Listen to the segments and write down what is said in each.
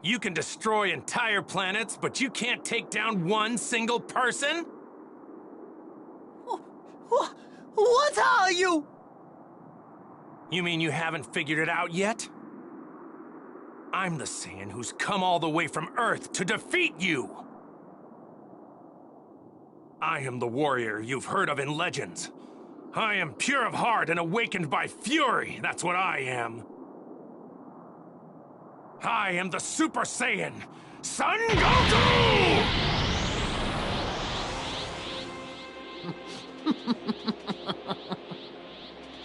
You can destroy entire planets, but you can't take down one single person? What are you? You mean you haven't figured it out yet? I'm the Saiyan who's come all the way from Earth to defeat you! I am the warrior you've heard of in legends. I am pure of heart and awakened by fury, that's what I am. I am the Super Saiyan, Son Goku!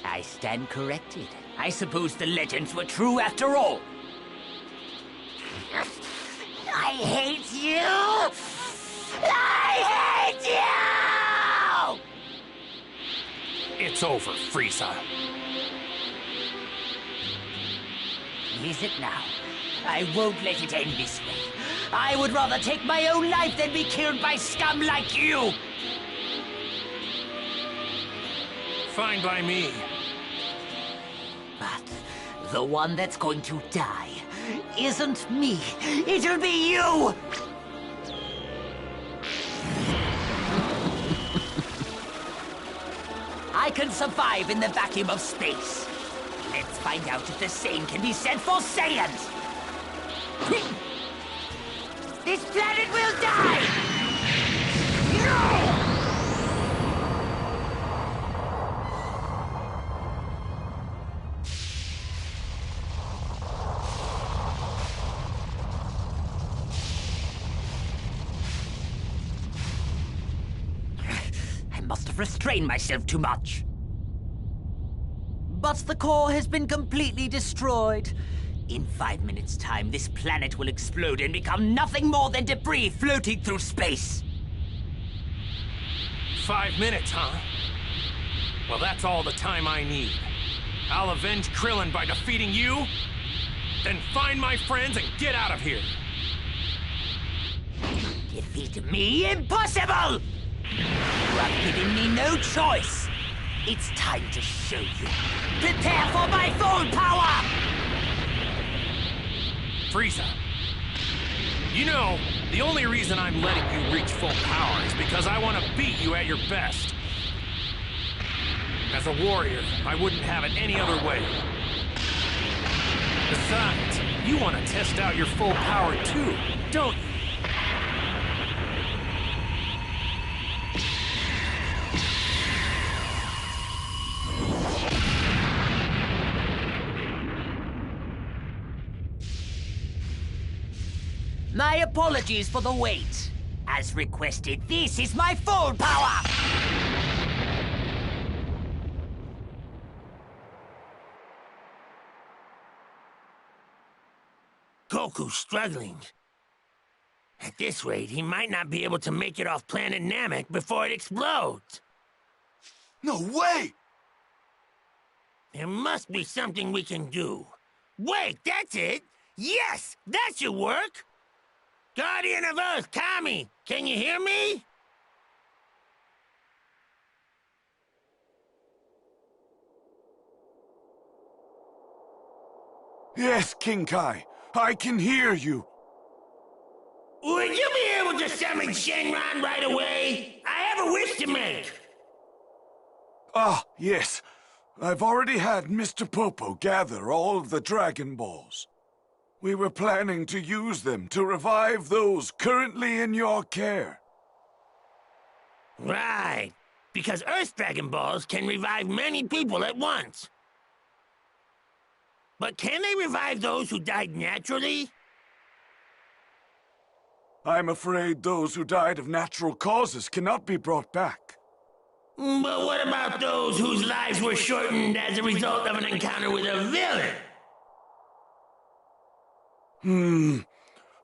I stand corrected. I suppose the legends were true after all. I hate you! I hate you! It's over, Frieza. Is it now? I won't let it end this way. I would rather take my own life than be killed by scum like you! Fine by me. But the one that's going to die isn't me. It'll be you! I can survive in the vacuum of space. Let's find out if the same can be said for Saiyans! This planet will die! No! I must have restrained myself too much. But the core has been completely destroyed. In 5 minutes' time, this planet will explode and become nothing more than debris floating through space. 5 minutes, huh? Well, that's all the time I need. I'll avenge Krillin by defeating you, then find my friends and get out of here. Defeat me? Impossible! You have given me no choice. It's time to show you. Prepare for my full power! Frieza, you know, the only reason I'm letting you reach full power is because I want to beat you at your best. As a warrior, I wouldn't have it any other way. Besides, you want to test out your full power too, don't you? My apologies for the wait. As requested, this is my full power! Goku's struggling. At this rate, he might not be able to make it off planet Namek before it explodes. No way! There must be something we can do. Wait, that's it! Yes, that should work! Guardian of Earth, Kami, can you hear me? Yes, King Kai, I can hear you. Would you be able to summon Shenron right away? I have a wish to make. Ah, yes. I've already had Mr. Popo gather all of the Dragon Balls. We were planning to use them to revive those currently in your care. Right, because Earth Dragon Balls can revive many people at once. But can they revive those who died naturally? I'm afraid those who died of natural causes cannot be brought back. But what about those whose lives were shortened as a result of an encounter with a villain?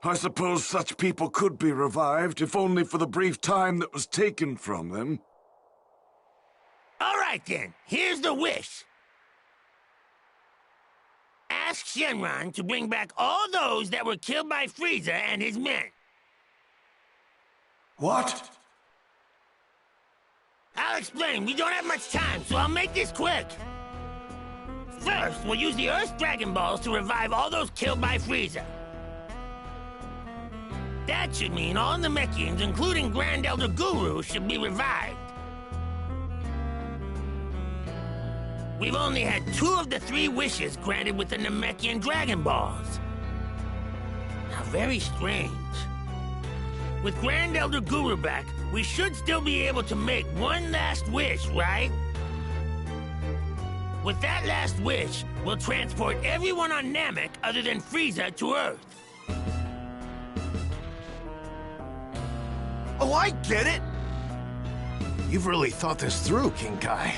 I suppose such people could be revived, if only for the brief time that was taken from them. All right then, here's the wish. Ask Shenron to bring back all those that were killed by Frieza and his men. What? I'll explain, we don't have much time, so I'll make this quick. First, we'll use the Earth Dragon Balls to revive all those killed by Frieza. That should mean all Namekians, including Grand Elder Guru, should be revived. We've only had 2 of the 3 wishes granted with the Namekian Dragon Balls. How very strange. With Grand Elder Guru back, we should still be able to make one last wish, right? With that last wish, we'll transport everyone on Namek other than Frieza to Earth. Oh, I get it! You've really thought this through, King Kai.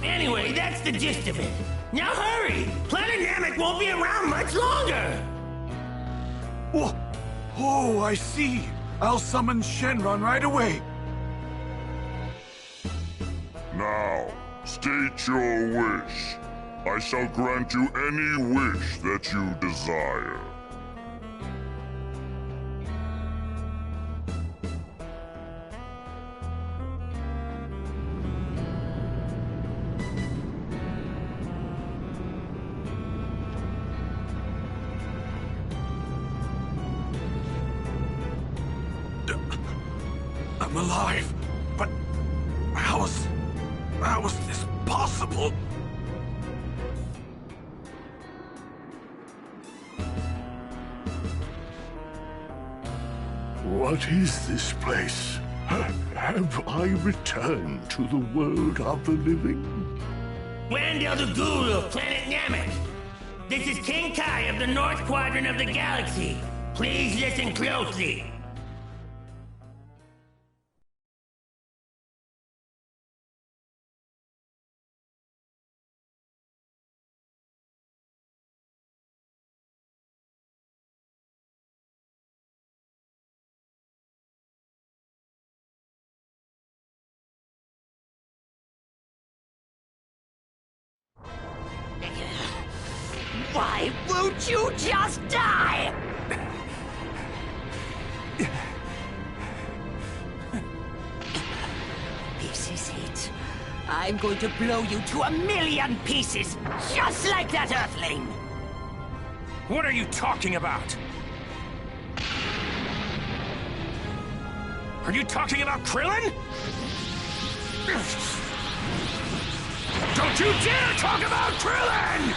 Anyway, that's the gist of it. Now hurry! Planet Namek won't be around much longer! Whoa. Oh, I see. I'll summon Shenron right away. Now, state your wish. I shall grant you any wish that you desire. I'm alive, but how is this possible? What is this place? Have I returned to the world of the living? Grand Elder Guru of Planet Namek. This is King Kai of the North Quadrant of the galaxy. Please listen closely. Why won't you just die? This is it. I'm going to blow you to 1,000,000 pieces, just like that Earthling. What are you talking about? Are you talking about Krillin? Don't you dare talk about Krillin!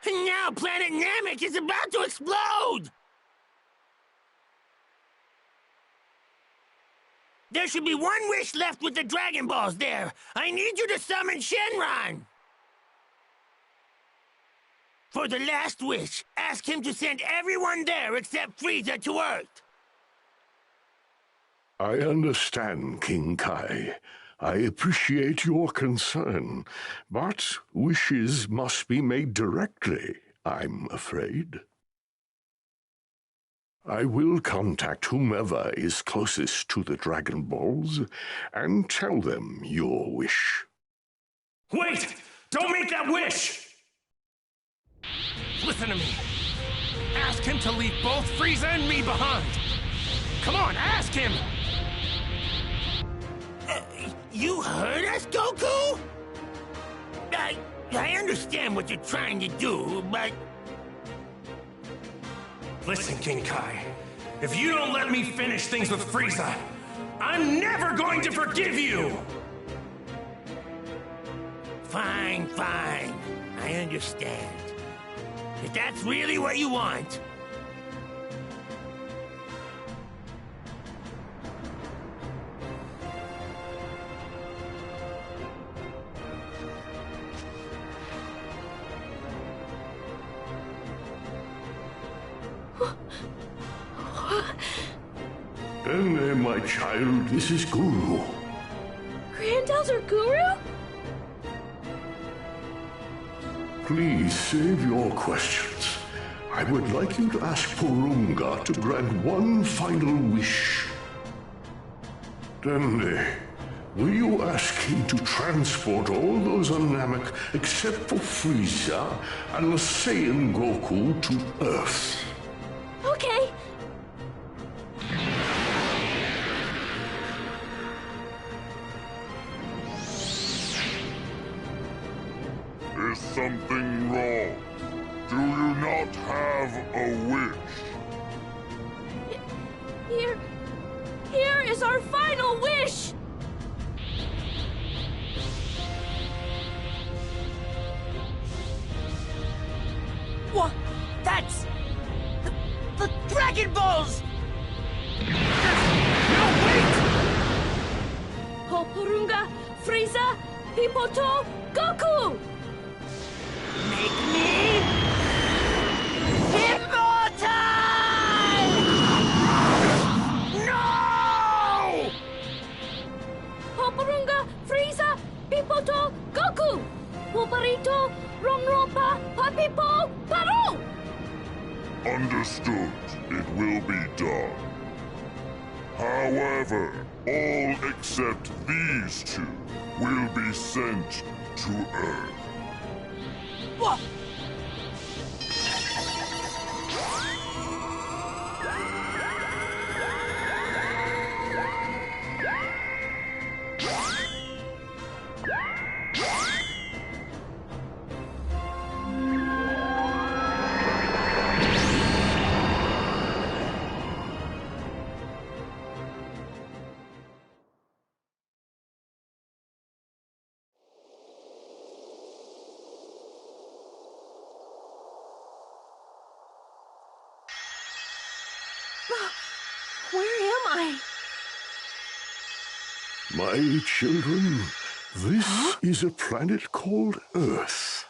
And now Planet Namek is about to explode! There should be one wish left with the Dragon Balls there. I need you to summon Shenron! For the last wish, ask him to send everyone there except Frieza to Earth. I understand, King Kai. I appreciate your concern, but wishes must be made directly, I'm afraid. I will contact whomever is closest to the Dragon Balls and tell them your wish. Wait! Don't make that wish! Listen to me. Ask him to leave both Frieza and me behind. Come on, ask him! You heard us, Goku? I understand what you're trying to do, but... Listen, King Kai. If you don't let me finish things with Frieza, I'm never going to forgive you! Fine, fine. I understand. If that's really what you want... My child, this is Guru. Grand Elder Guru? Please save your questions. I would like you to ask Porunga to grant one final wish. Dende, will you ask him to transport all those on Namek except for Frieza and the Saiyan Goku to Earth? Okay. all, do you not have a wish? Here is our final wish! What? That's... the Dragon Balls! No, wait! Popurunga, Frieza, Pipoto, Goku! Make me... immortal! No! Popurunga, Frieza, Pipoto, Goku! Poparito, Ronropa, Papipo, Paro! Understood. It will be done. However, all except these two will be sent to Earth. What? Where am I? My children, this is a planet called Earth.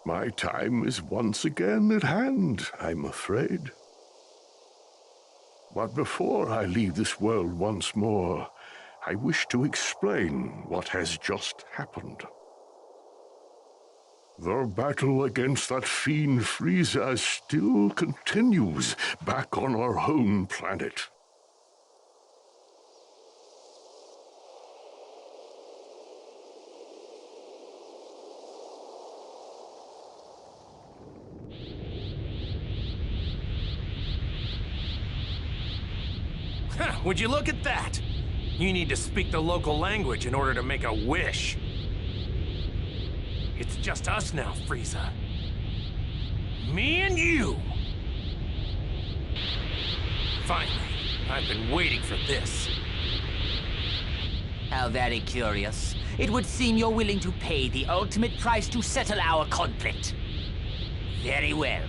My time is once again at hand, I'm afraid. But before I leave this world once more, I wish to explain what has just happened. The battle against that fiend Frieza still continues back on our home planet. Would you look at that? You need to speak the local language in order to make a wish. It's just us now, Frieza. Me and you! Finally, I've been waiting for this. How very curious. It would seem you're willing to pay the ultimate price to settle our conflict. Very well.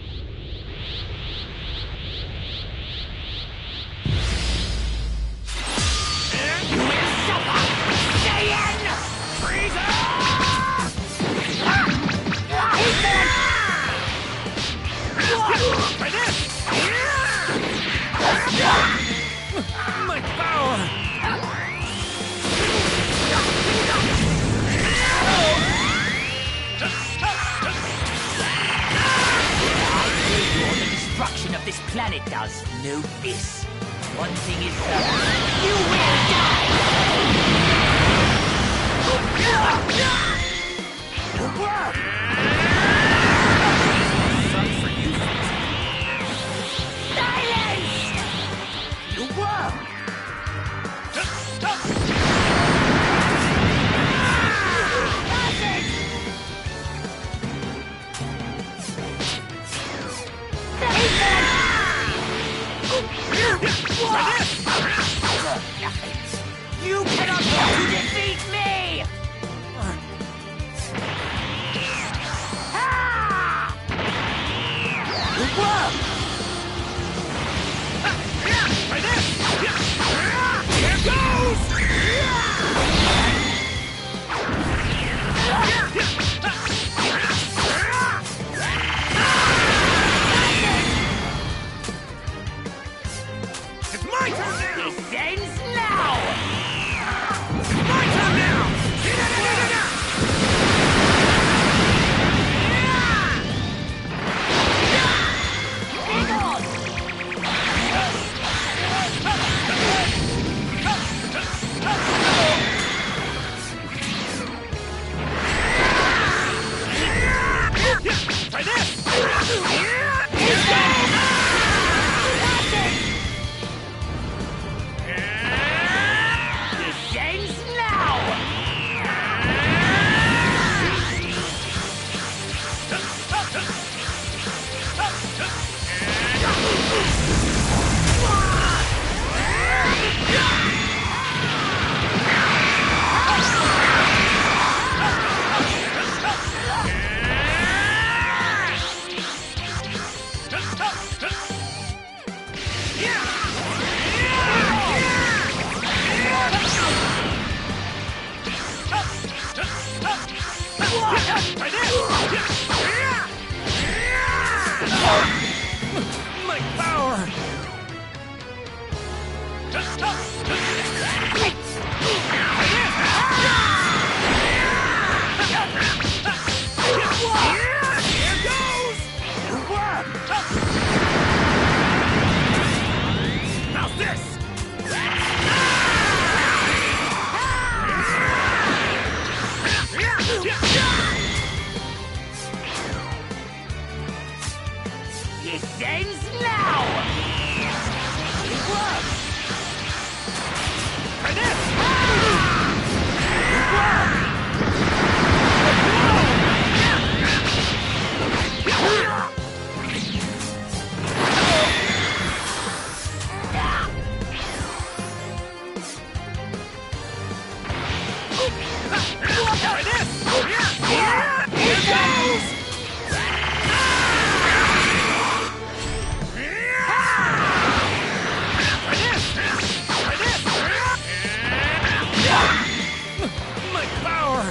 You will suffer! Saiyan! Frieza! By this! My power! The destruction of this planet does. Know this. One thing is certain. You will die! Sucks for you. Silence! You were! You cannot hope to defeat me! Here goes! It's my turn now! This ends now! My My power! Here goes! How's this? This ends now! Try this! Try this! Here goes! My power!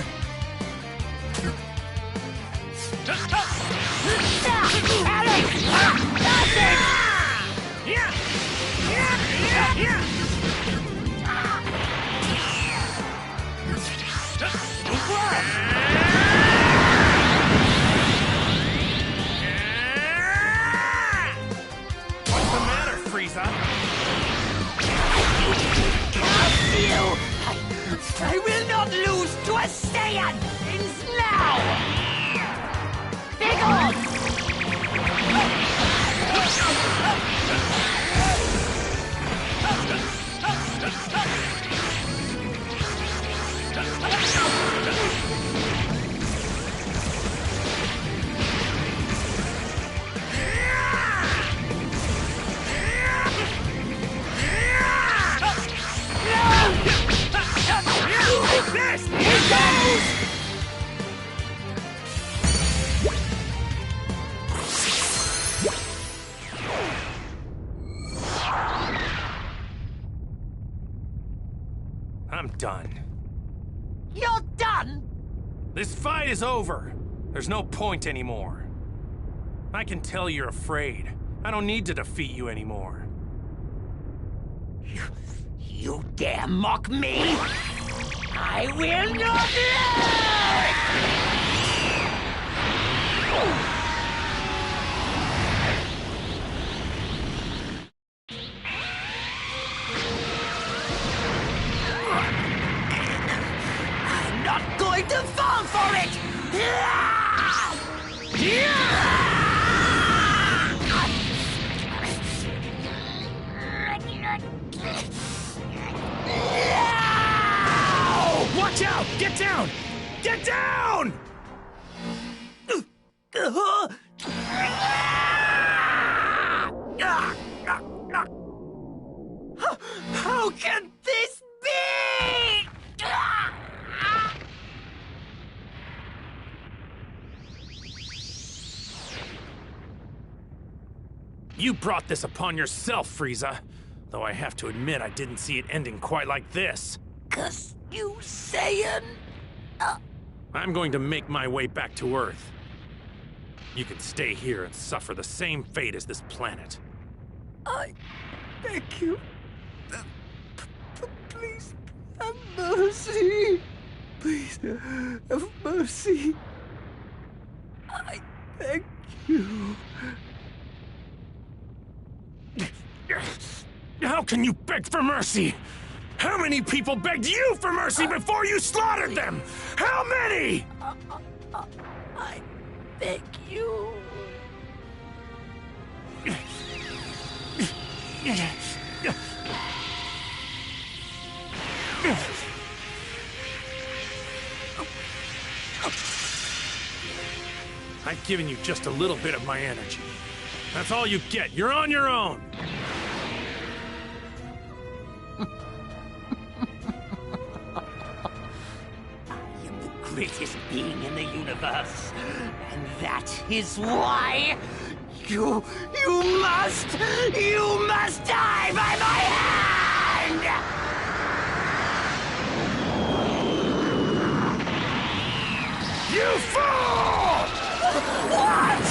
What's the matter, Frieza? I will not lose to a Saiyan! Ends now! Begone! This! Here goes! I'm done. You're done? This fight is over. There's no point anymore. I can tell you're afraid. I don't need to defeat you anymore. You dare mock me? I will not I'm not going to fall for it! Watch out! Get down! Get down! How can this be? You brought this upon yourself, Frieza. Though I have to admit I didn't see it ending quite like this. 'Cause you Saiyan... I'm going to make my way back to Earth. You can stay here and suffer the same fate as this planet. I beg you. Please have mercy. Please have mercy. I beg you. How can you beg for mercy? How many people begged you for mercy before you slaughtered them? How many? I beg you. I giving you just a little bit of my energy. That's all you get. You're on your own. I am the greatest being in the universe. And that is why you must die by my hand! You fool! What?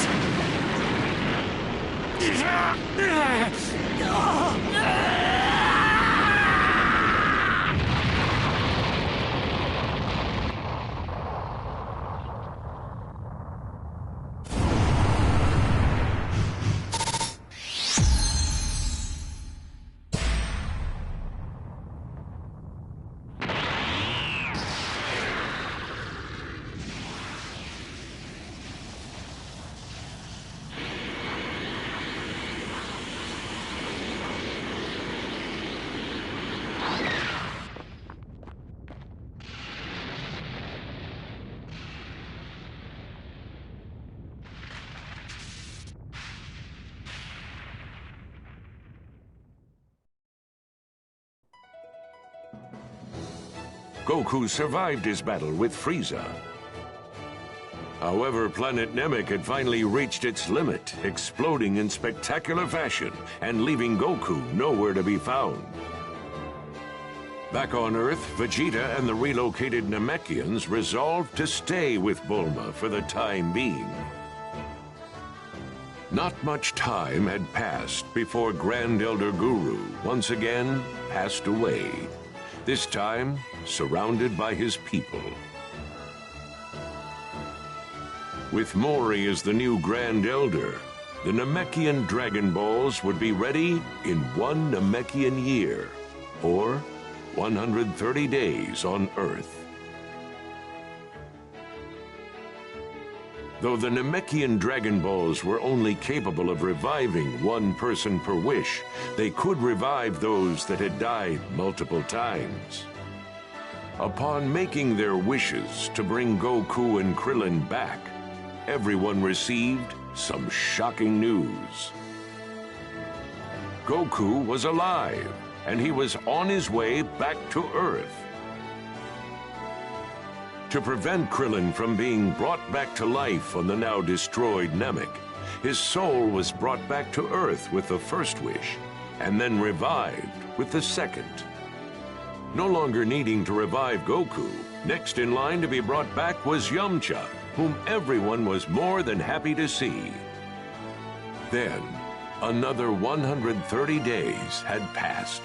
Goku survived his battle with Frieza. However, planet Namek had finally reached its limit, exploding in spectacular fashion and leaving Goku nowhere to be found. Back on Earth, Vegeta and the relocated Namekians resolved to stay with Bulma for the time being. Not much time had passed before Grand Elder Guru once again passed away, this time surrounded by his people. With Mori as the new Grand Elder, the Namekian Dragon Balls would be ready in 1 Namekian year, or 130 days on Earth. Though the Namekian Dragon Balls were only capable of reviving 1 person per wish, they could revive those that had died multiple times. Upon making their wishes to bring Goku and Krillin back, everyone received some shocking news. Goku was alive, and he was on his way back to Earth. To prevent Krillin from being brought back to life on the now destroyed Namek, his soul was brought back to Earth with the first wish, and then revived with the second. No longer needing to revive Goku, next in line to be brought back was Yamcha, whom everyone was more than happy to see. Then, another 130 days had passed,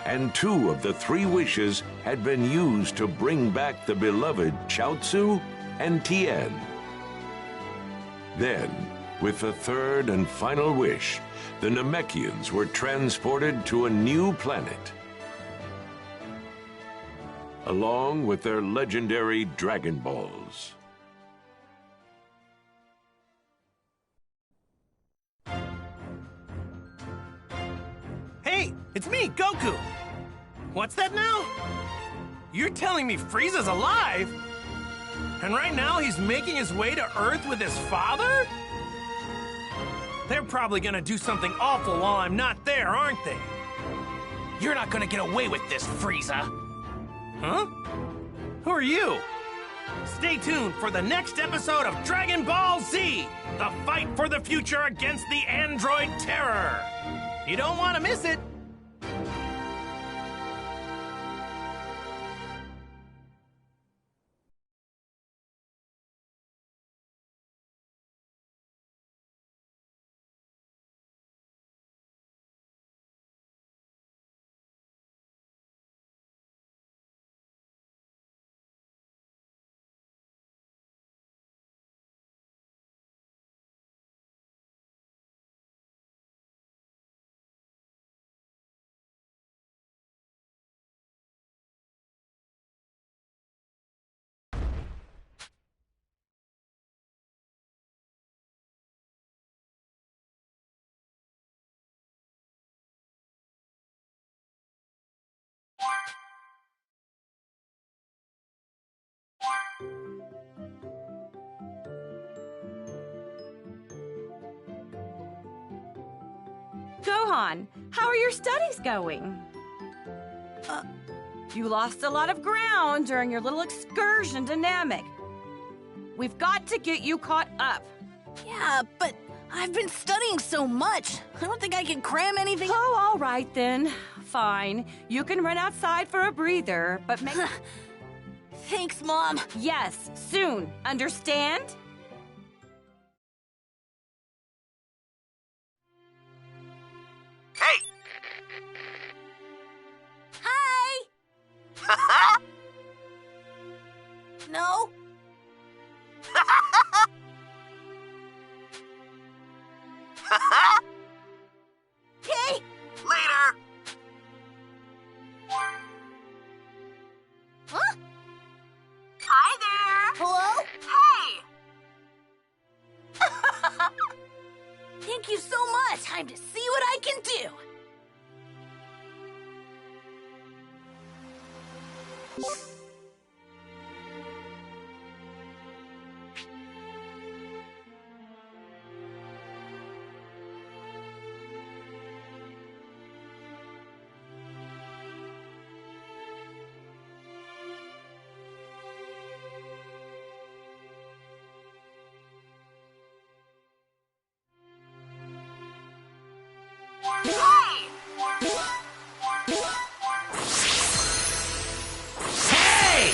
and 2 of the 3 wishes had been used to bring back the beloved Chaozu and Tien. Then, with the 3rd and final wish, the Namekians were transported to a new planet, along with their legendary Dragon Balls. Hey, it's me, Goku! What's that now? You're telling me Frieza's alive? And right now he's making his way to Earth with his father? They're probably gonna do something awful while I'm not there, aren't they? You're not gonna get away with this, Frieza. Huh? Who are you? Stay tuned for the next episode of Dragon Ball Z, the fight for the future against the android terror. You don't want to miss it. Gohan, how are your studies going? You lost a lot of ground during your little excursion to Namek. We've got to get you caught up. Yeah, but I've been studying so much. I don't think I can cram anything. Oh, all right then. Fine. You can run outside for a breather, but make... Thanks, Mom. Yes, soon. Understand? Hey! Hi! No? Okay. Later! Huh? Hi there! Hello? Hey! Thank you so much. Time to see what I can do. Hey!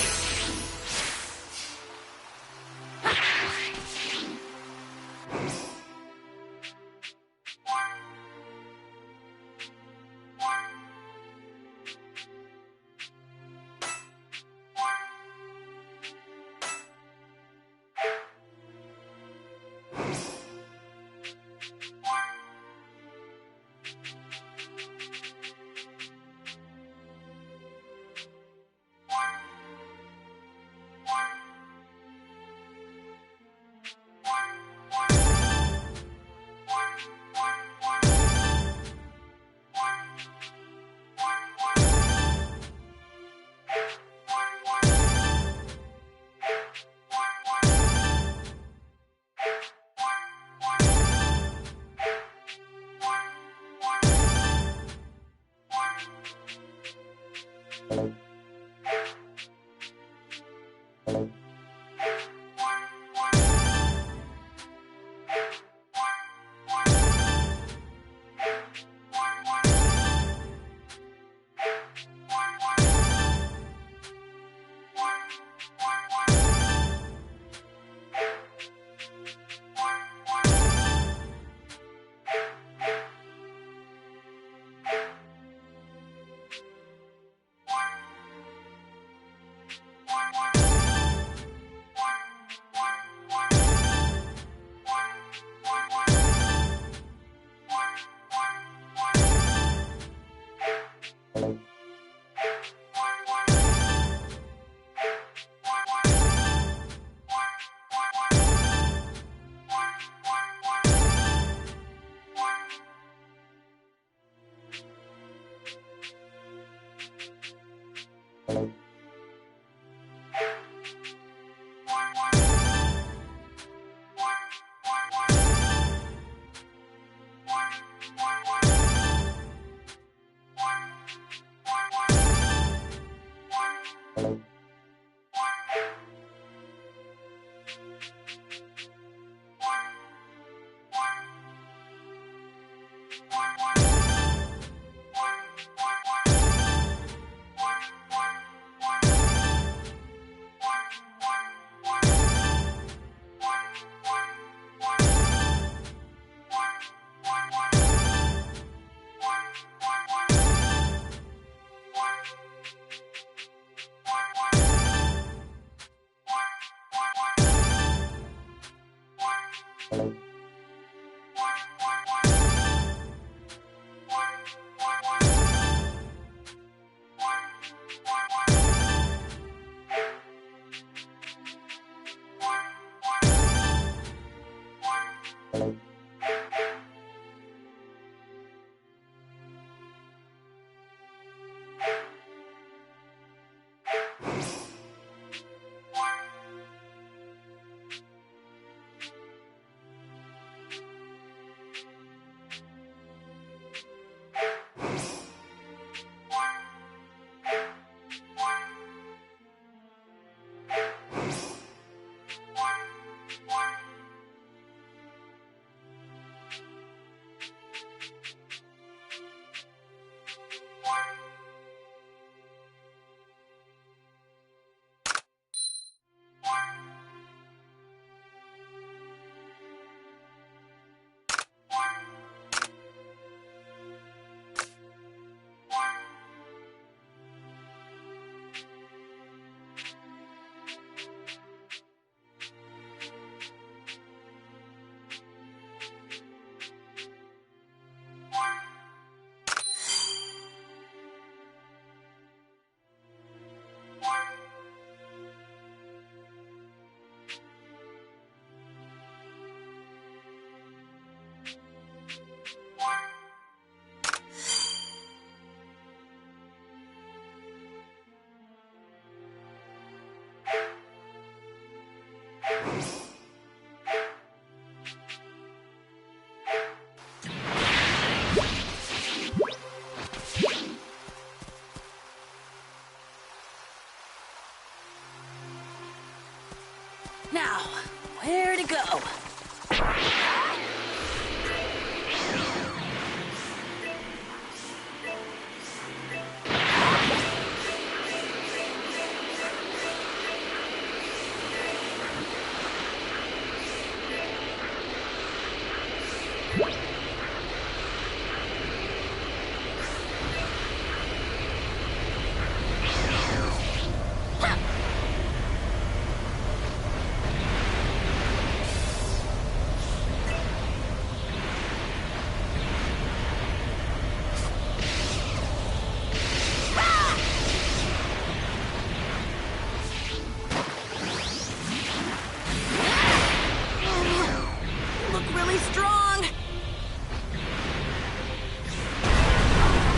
Look really strong.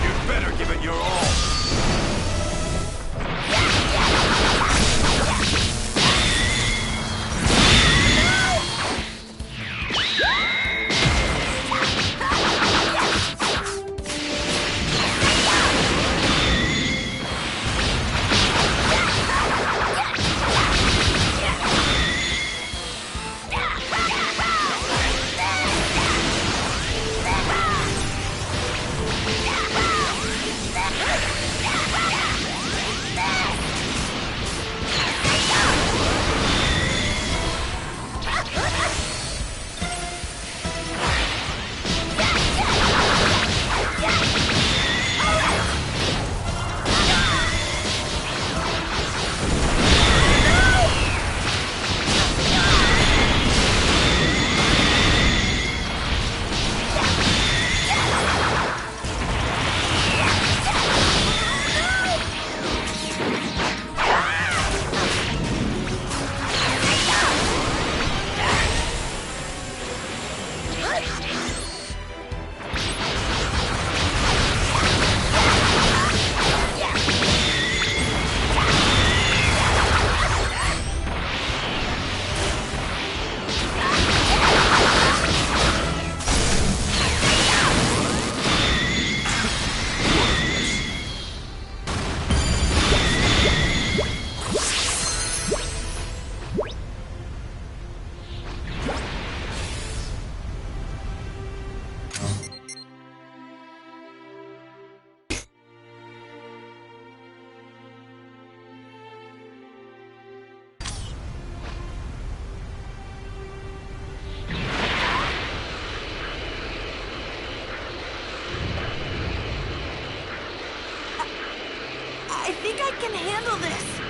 You better give it your all. I think I can handle this.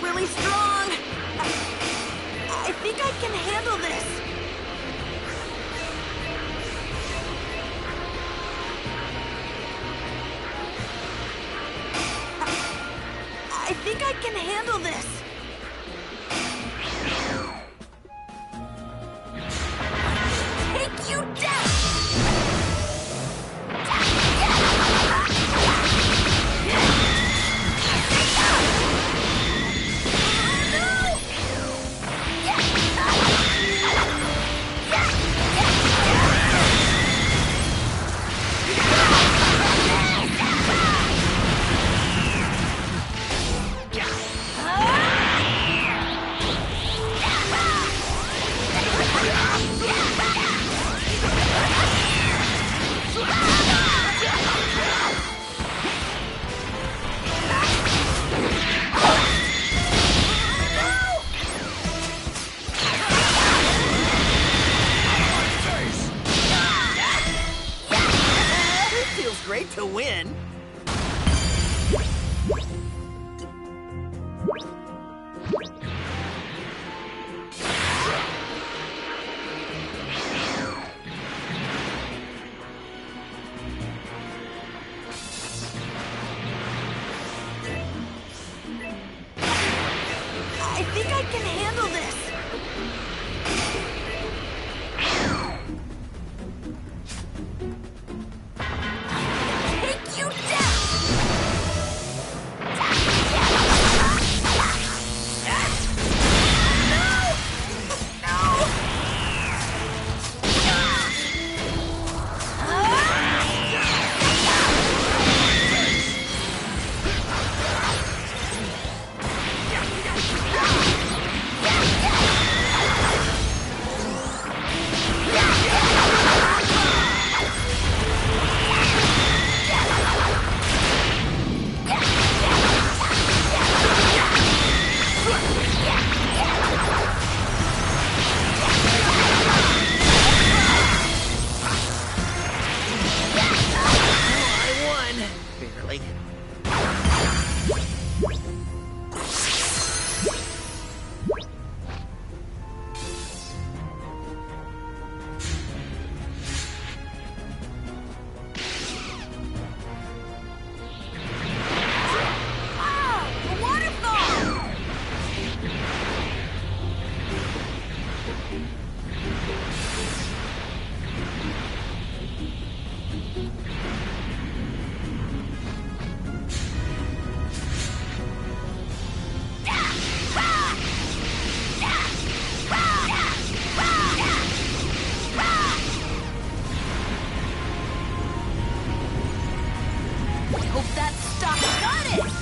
really strong. I think I can handle this. I think I can handle this. Take you down! Great to win. I think I can handle this. Take you down! Hope that stuff got it!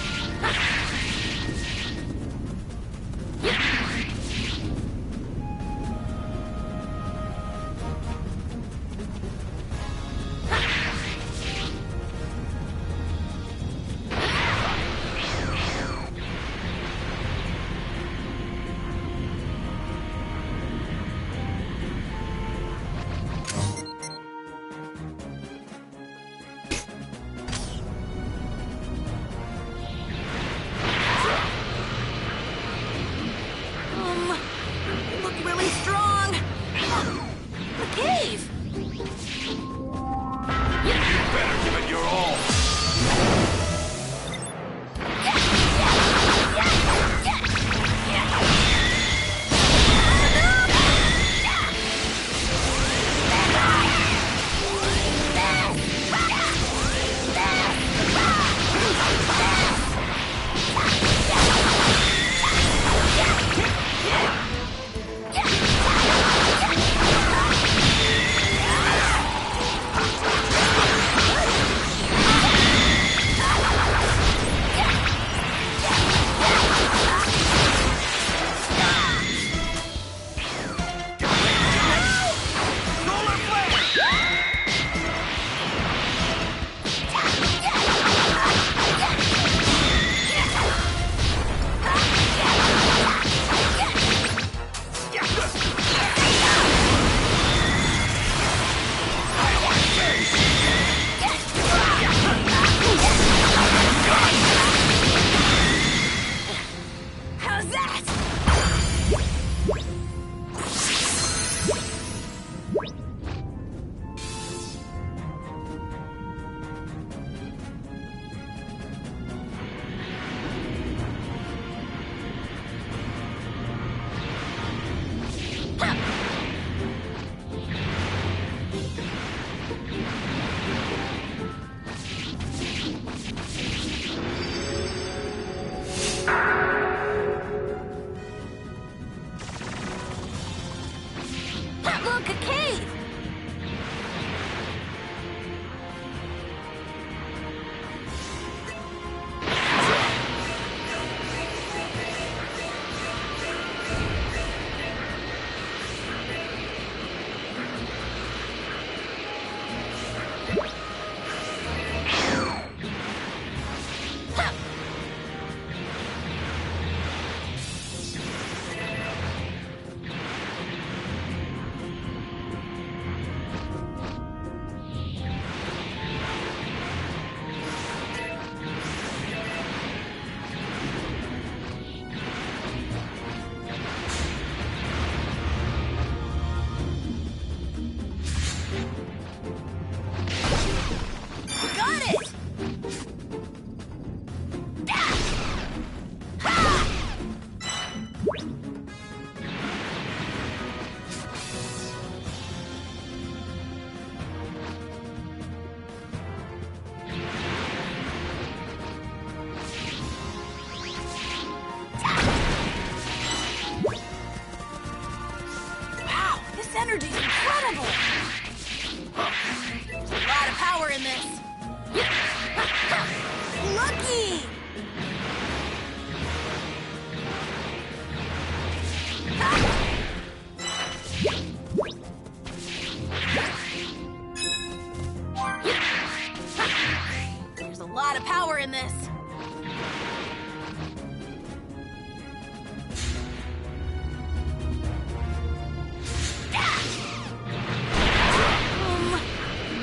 a lot of power in this.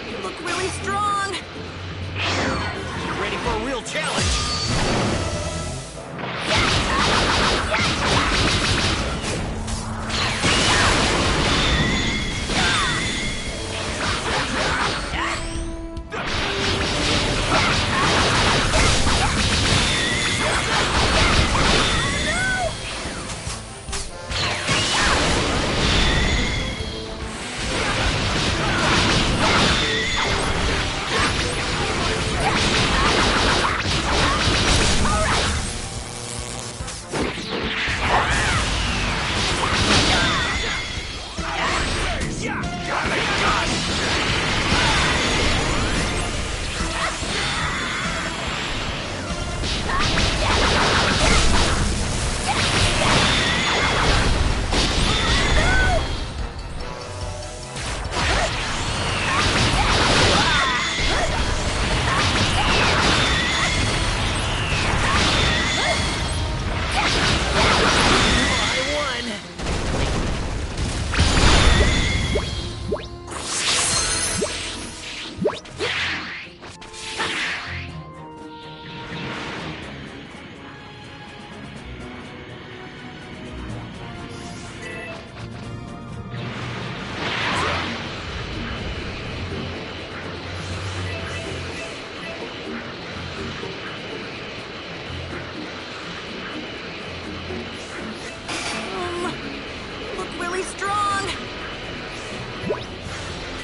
You look really strong. You ready for a real challenge? Look really strong.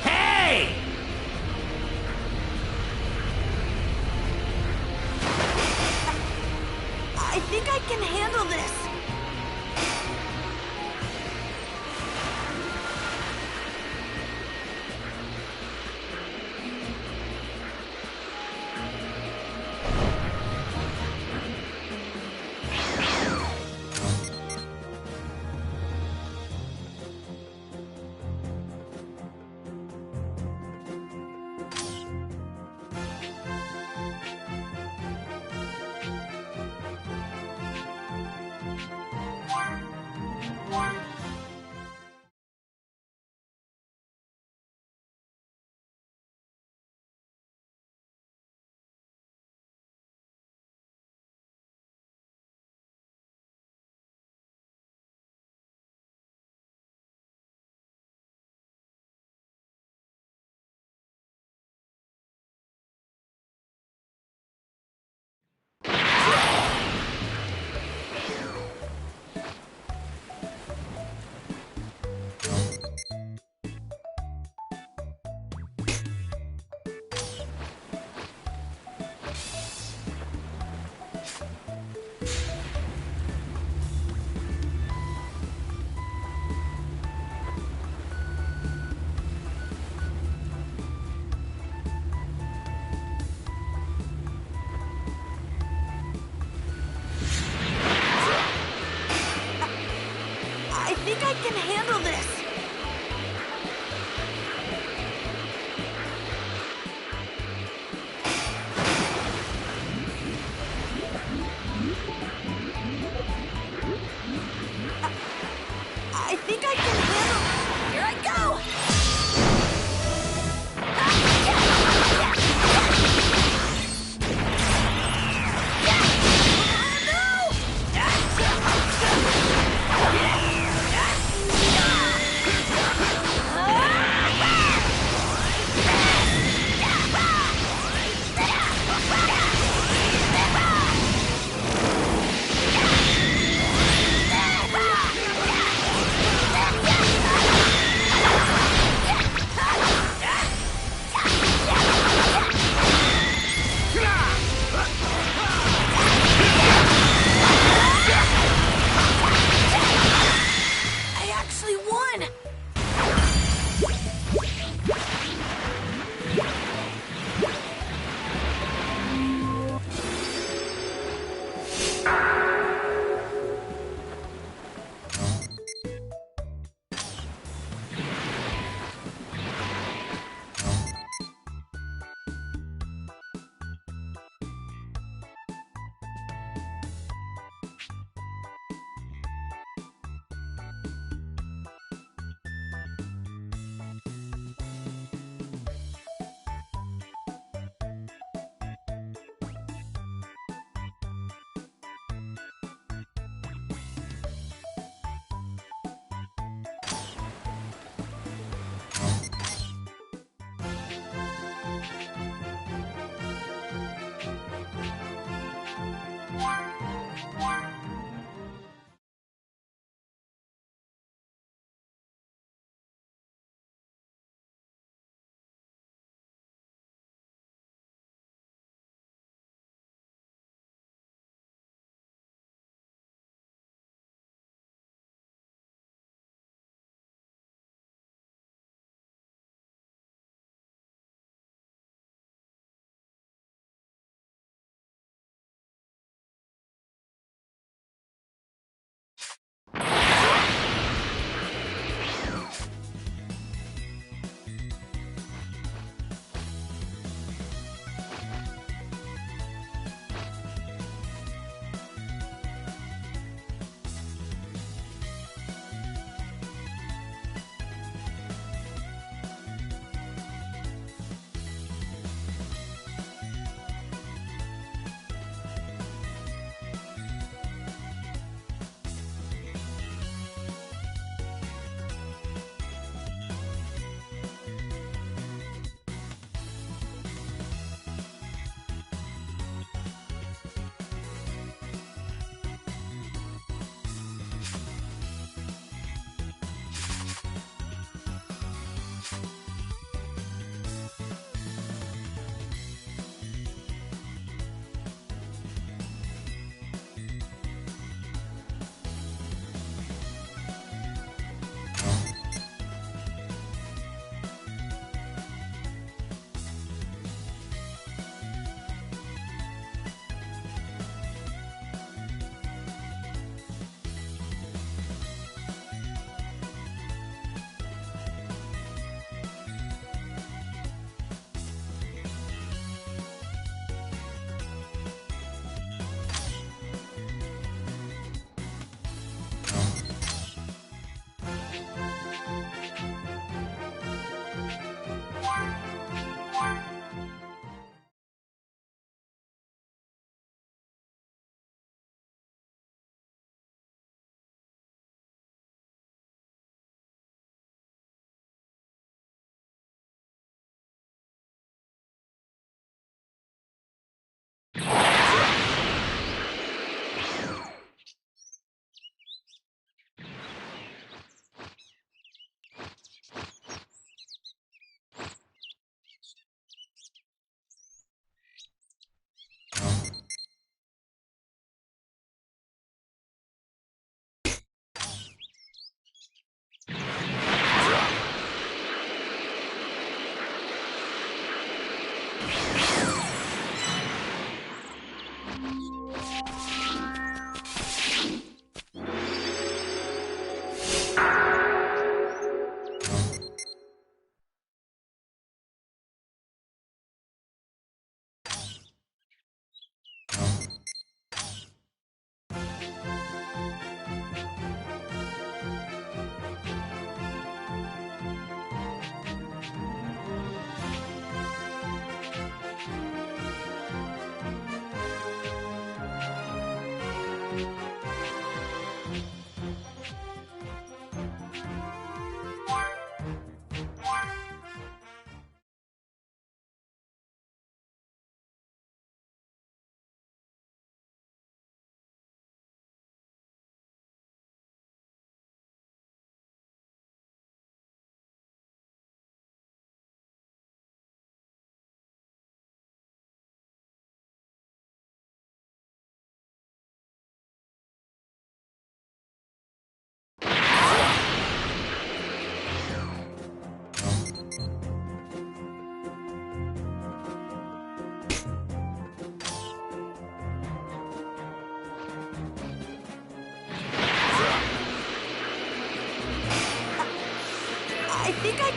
Hey! I think I can handle this.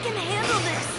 can handle this.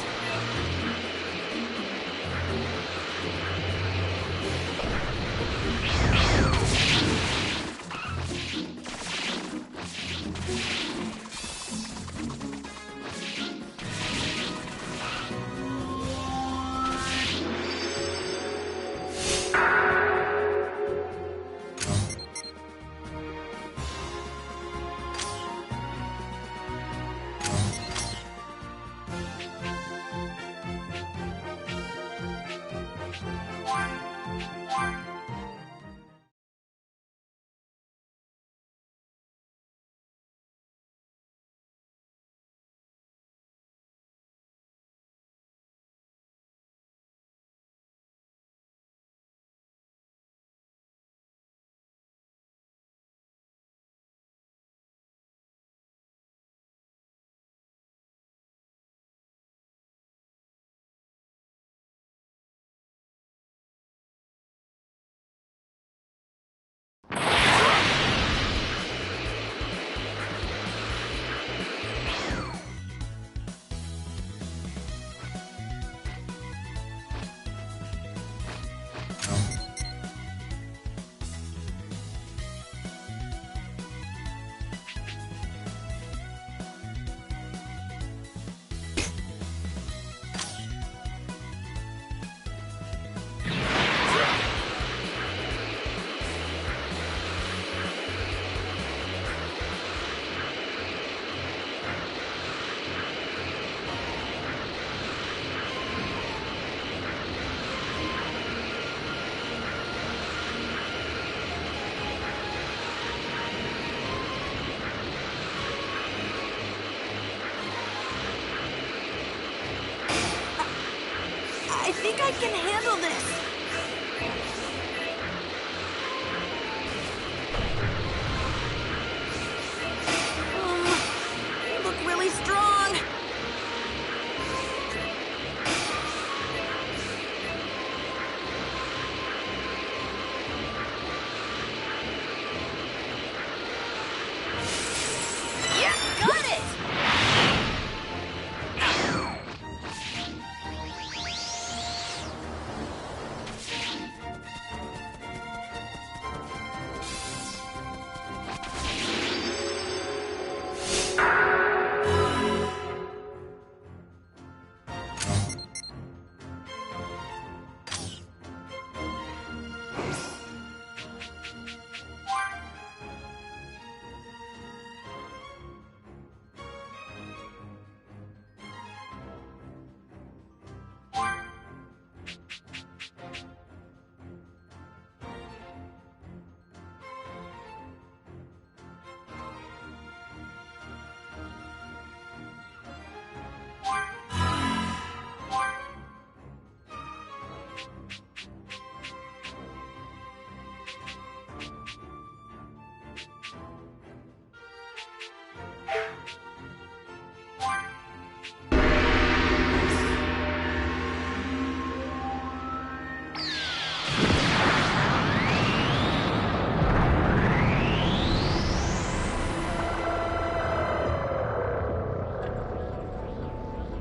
I think I can handle this. You look really strong. Yeah, got it!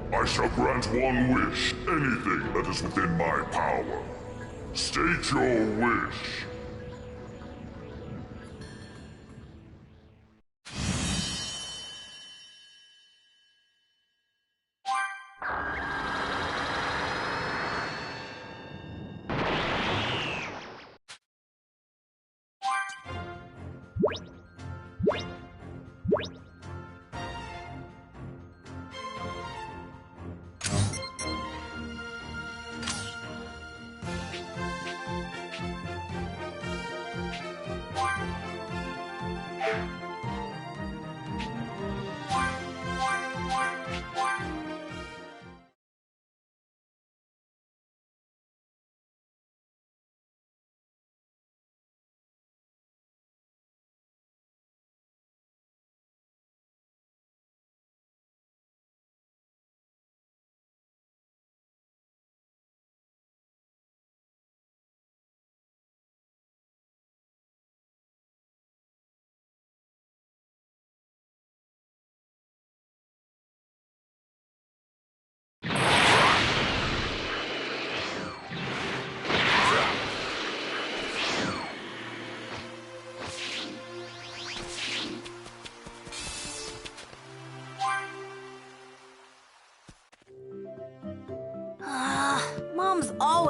I shall grant one wish, anything that is within my power. State your wish.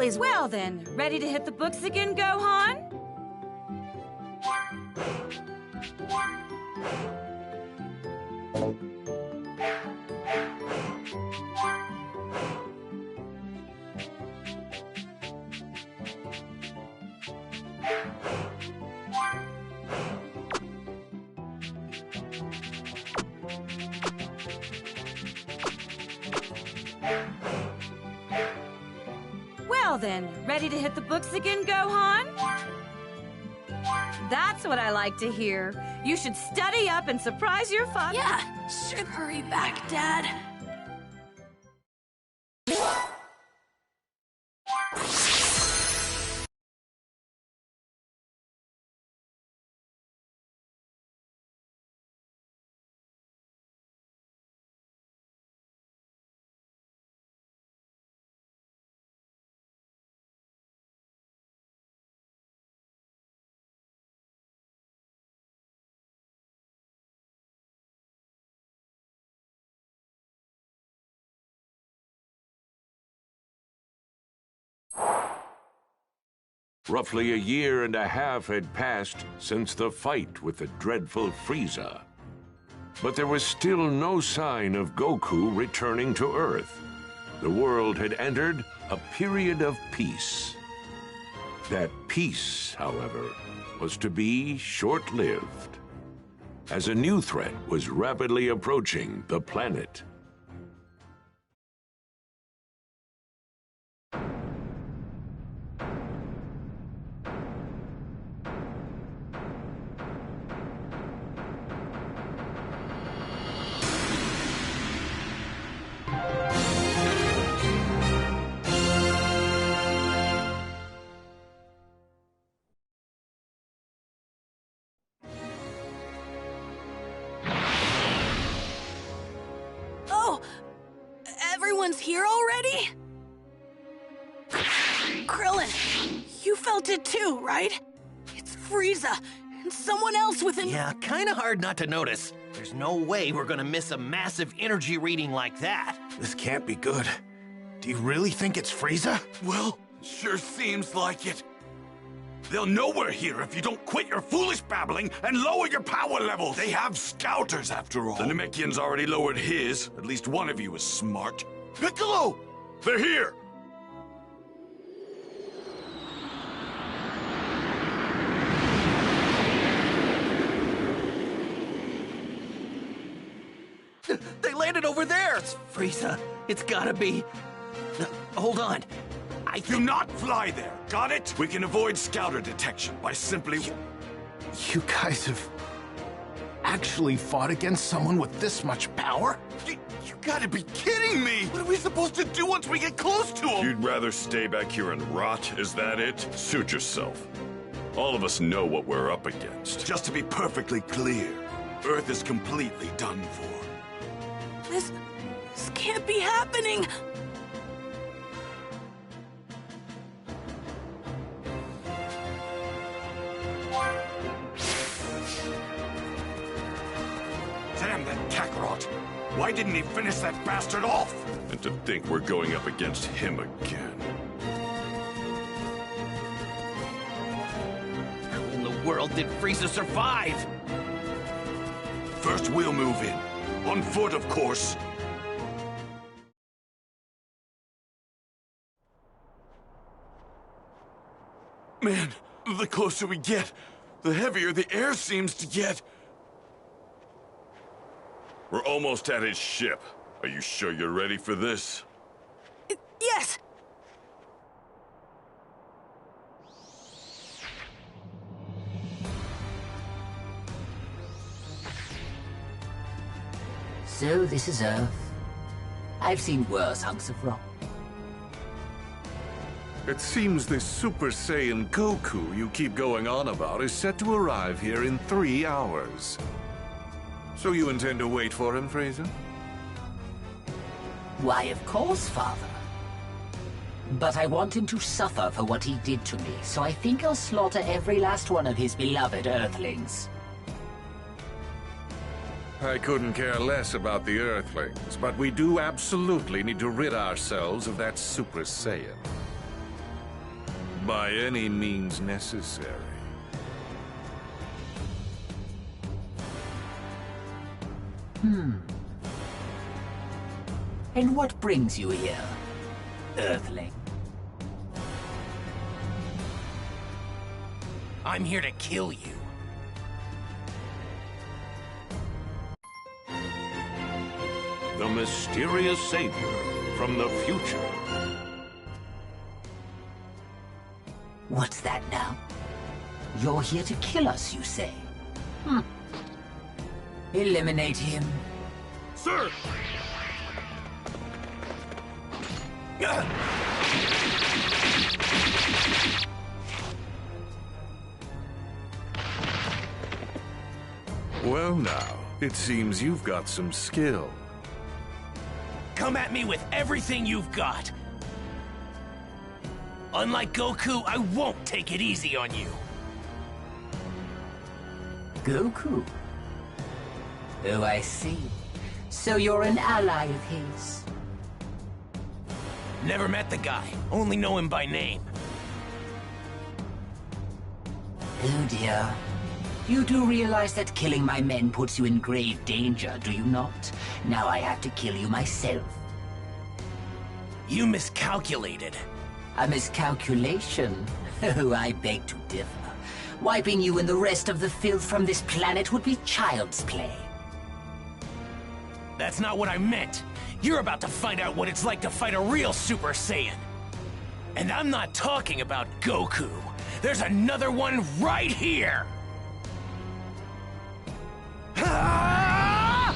always... Well then, ready to hit the books again, Gohan? Well then, ready to hit the books again, Gohan? That's what I like to hear. You should study up and surprise your father. Yeah, should hurry back, Dad. Roughly a year and a half had passed since the fight with the dreadful Frieza. But there was still no sign of Goku returning to Earth. The world had entered a period of peace. That peace, however, was to be short-lived, as a new threat was rapidly approaching the planet. Oh! Everyone's here already? Krillin, you felt it too, right? It's Frieza, and someone else with an... Yeah, kinda hard not to notice. There's no way we're gonna miss a massive energy reading like that. This can't be good. Do you really think it's Frieza? Well, sure seems like it. They'll know we're here if you don't quit your foolish babbling and lower your power levels. They have scouters, after all. The Namekian's already lowered his. At least one of you is smart. Piccolo! They're here! They landed over there! It's Frieza. It's gotta be... No, hold on. Do not fly there, got it? We can avoid scouter detection by simply... You guys have actually fought against someone with this much power? You gotta be kidding me! What are we supposed to do once we get close to him? You'd rather stay back here and rot? Is that it? Suit yourself. All of us know what we're up against. Just to be perfectly clear, Earth is completely done for. This can't be happening! Damn that Kakarot! Why didn't he finish that bastard off? And to think we're going up against him again. How in the world did Frieza survive? First we'll move in. On foot, of course. Man, the closer we get, the heavier the air seems to get. We're almost at his ship. Are you sure you're ready for this? Yes! So this is Earth. I've seen worse hunks of rock. It seems this Super Saiyan Goku you keep going on about is set to arrive here in 3 hours. So you intend to wait for him, Frieza? Why, of course, Father. But I want him to suffer for what he did to me, so I think I'll slaughter every last one of his beloved Earthlings. I couldn't care less about the Earthlings, but we do absolutely need to rid ourselves of that Super Saiyan. By any means necessary. And what brings you here, Earthling? I'm here to kill you. The mysterious savior from the future. What's that now? You're here to kill us, you say? Eliminate him. Sir! Well now, it seems you've got some skill. Come at me with everything you've got. Unlike Goku, I won't take it easy on you. Goku? Oh, I see. So you're an ally of his. Never met the guy, only know him by name. Oh dear. You do realize that killing my men puts you in grave danger, do you not? Now I have to kill you myself. You miscalculated. A miscalculation? Oh, I beg to differ. Wiping you and the rest of the filth from this planet would be child's play. That's not what I meant. You're about to find out what it's like to fight a real Super Saiyan. And I'm not talking about Goku. There's another one right here! Ah!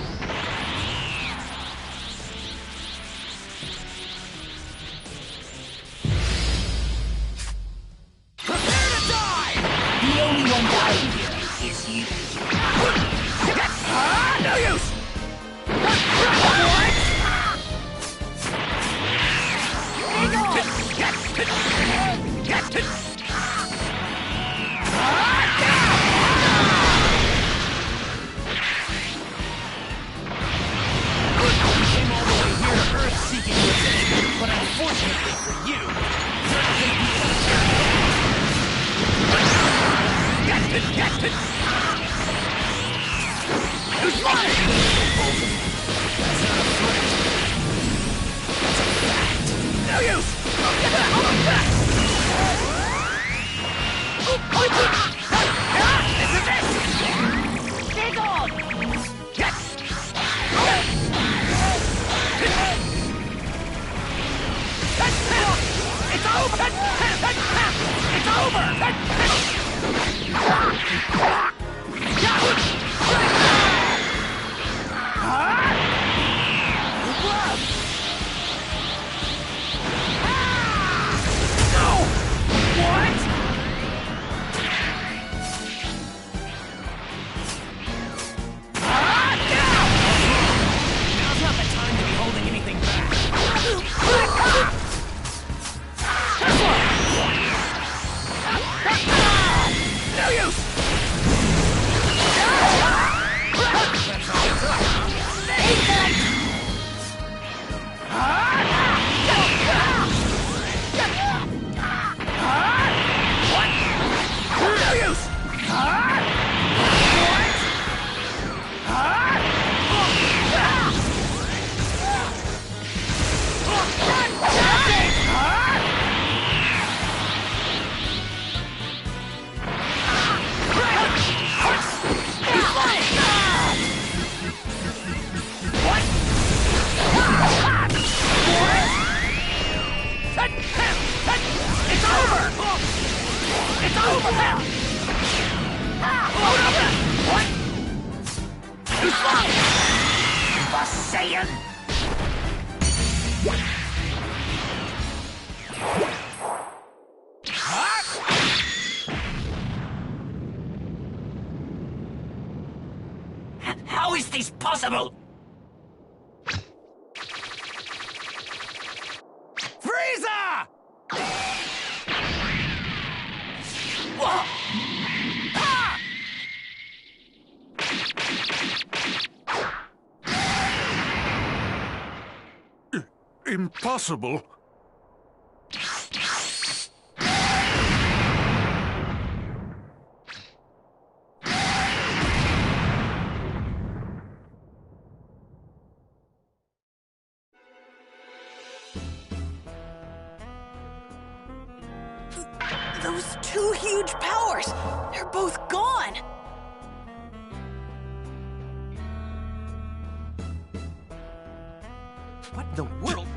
Prepare to die! The only one dying here is you. No use! But unfortunately for you, you're not gonna be able to get it! Who's mine? That's not a threat. That's a fact. No use! This is it! Stay gone! It's over! It's over! No! What? Now's not the time to be holding anything back. No use! How is this possible? Frieza! Whoa. Impossible. Those two huge powers, they're both gone. What in the world?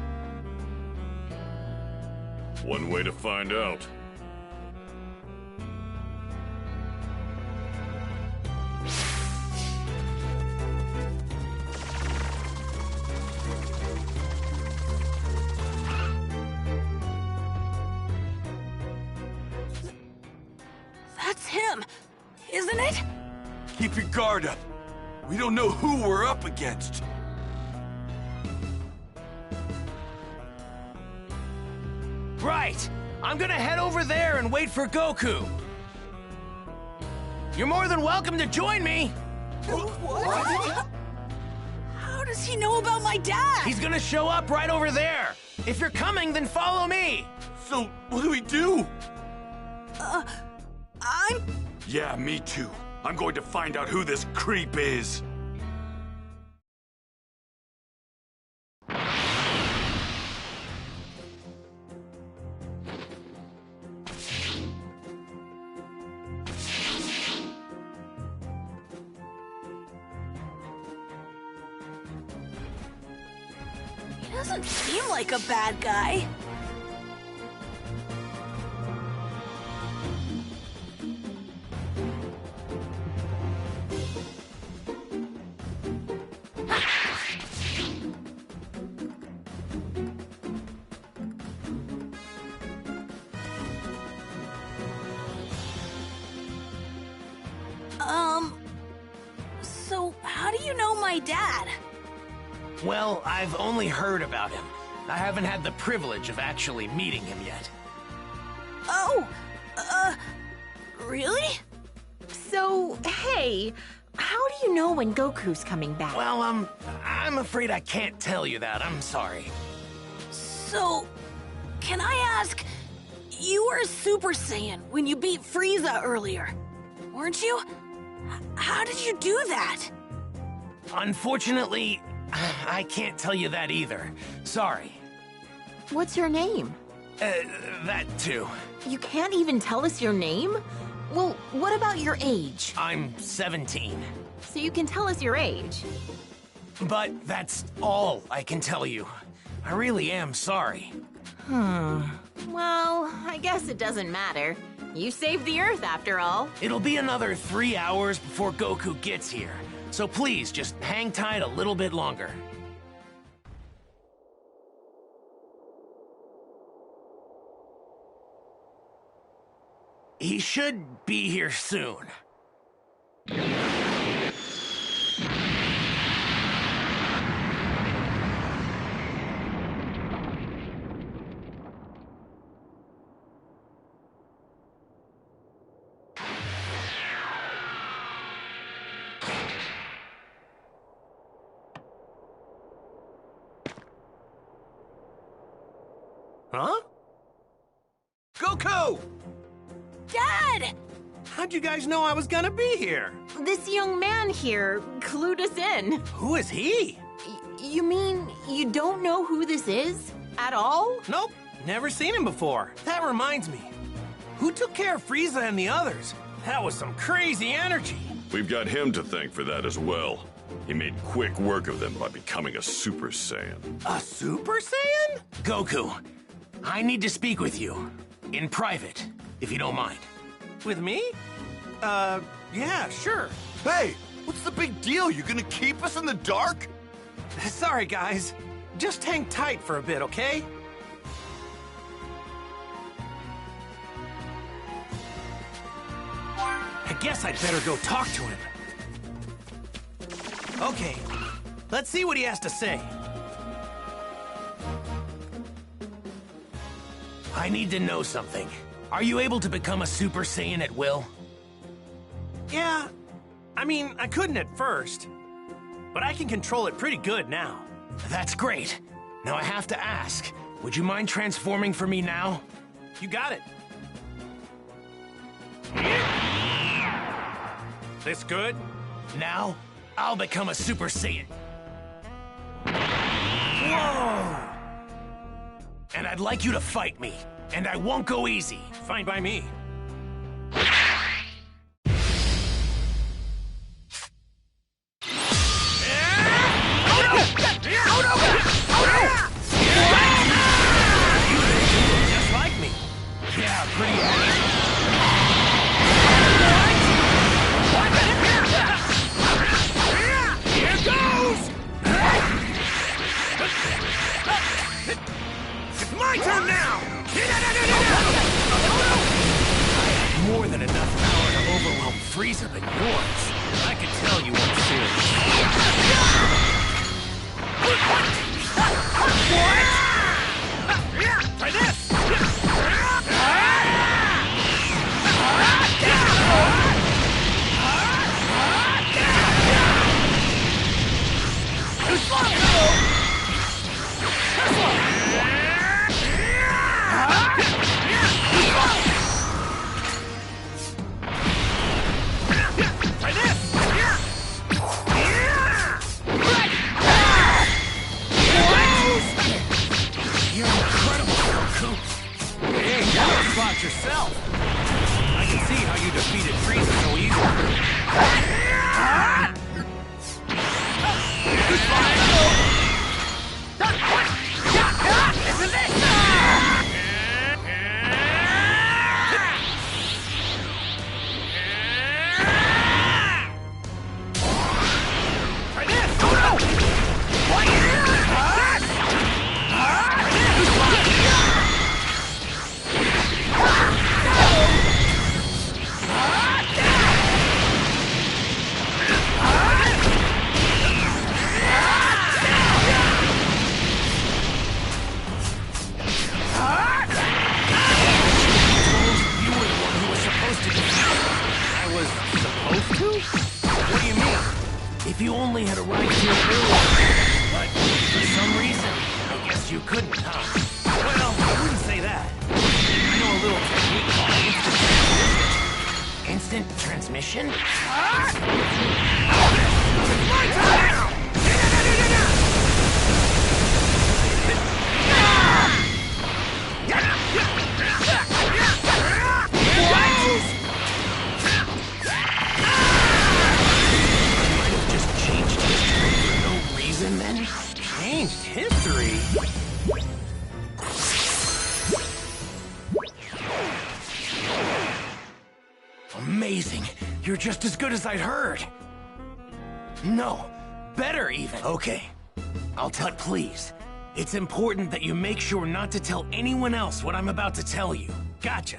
One way to find out. That's him, isn't it? Keep your guard up. We don't know who we're up against. Right! I'm gonna head over there and wait for Goku. You're more than welcome to join me! What? How does he know about my dad? He's gonna show up right over there! If you're coming, then follow me! So, what do we do? I'm... Yeah, me too. I'm going to find out who this creep is. He doesn't seem like a bad guy. So how do you know my dad? Well, I've only heard about him. I haven't had the privilege of actually meeting him yet. Oh, really? So, hey, how do you know when Goku's coming back? Well, I'm afraid I can't tell you that. I'm sorry. So, can I ask, you were a Super Saiyan when you beat Frieza earlier, weren't you? How did you do that? Unfortunately, I can't tell you that either. Sorry. What's your name? That too. You can't even tell us your name? Well, what about your age? I'm 17. So you can tell us your age. But that's all I can tell you. I really am sorry. Well, I guess it doesn't matter. You saved the Earth after all. It'll be another 3 hours before Goku gets here. So please, just hang tight a little bit longer. He should be here soon. Huh? Goku! Dad! How'd you guys know I was gonna be here? This young man here clued us in. Who is he? You mean you don't know who this is? At all? Nope, never seen him before. That reminds me. Who took care of Frieza and the others? That was some crazy energy. We've got him to thank for that as well. He made quick work of them by becoming a Super Saiyan. A Super Saiyan? Goku, I need to speak with you. In private, if you don't mind. With me? Yeah, sure. Hey, what's the big deal? You gonna keep us in the dark? Sorry, guys. Just hang tight for a bit, okay? I guess I'd better go talk to him. Okay, let's see what he has to say. I need to know something. Are you able to become a Super Saiyan at will? Yeah, I mean, I couldn't at first, but I can control it pretty good now. That's great. Now I have to ask, would you mind transforming for me now? You got it. This good? Now, I'll become a Super Saiyan. Whoa! And I'd like you to fight me. And I won't go easy. fine by me. Just like me. Yeah, pretty accurate. Here goes! It's my turn now! More than enough power to overwhelm Frieza than yours. I can tell you weren't serious. What? Try this! Too slow! Try this! You're incredible, Goku. Hey, you don't spot yourself. I can see how you defeated Frieza so easily. Isn't it? Try this! Oh no! What? If you only had arrived here earlier. But for some reason, I guess you couldn't, huh? Well, I wouldn't say that. I know a little technique called instant transmission. Instant transmission? It's my turn now! Then? Changed history? Amazing. You're just as good as I'd heard. No, better even. Okay, I'll tell it, please. It's important that you make sure not to tell anyone else what I'm about to tell you. Gotcha.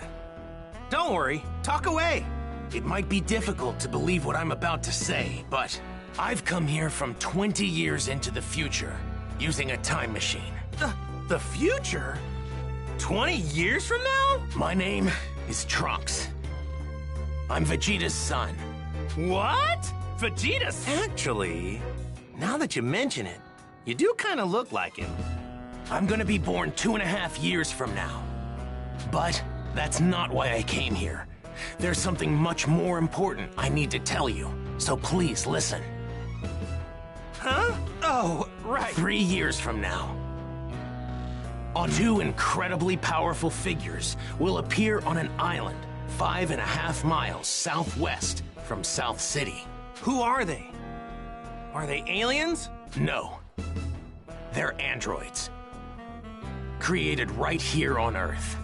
Don't worry, talk away. It might be difficult to believe what I'm about to say, but I've come here from 20 years into the future, using a time machine. The future? 20 years from now? My name is Trunks. I'm Vegeta's son. What? Vegeta's? Actually, now that you mention it, you do kind of look like him. I'm gonna be born 2.5 years from now. But that's not why I came here. There's something much more important I need to tell you, so please listen. Huh? Oh, right. 3 years from now, two incredibly powerful figures will appear on an island 5.5 miles southwest from South City. Who are they? Are they aliens? No. They're androids. Created right here on Earth.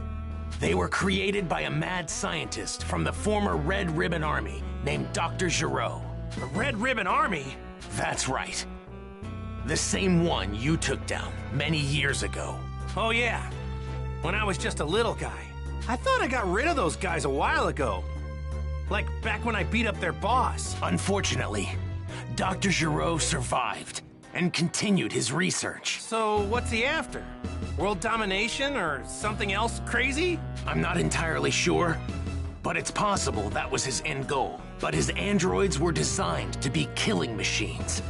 They were created by a mad scientist from the former Red Ribbon Army named Dr. Gero. The Red Ribbon Army? That's right. The same one you took down many years ago. Oh yeah, when I was just a little guy. I thought I got rid of those guys a while ago. Like back when I beat up their boss. Unfortunately, Dr. Gero survived and continued his research. So what's he after? World domination or something else crazy? I'm not entirely sure, but it's possible that was his end goal. But his androids were designed to be killing machines.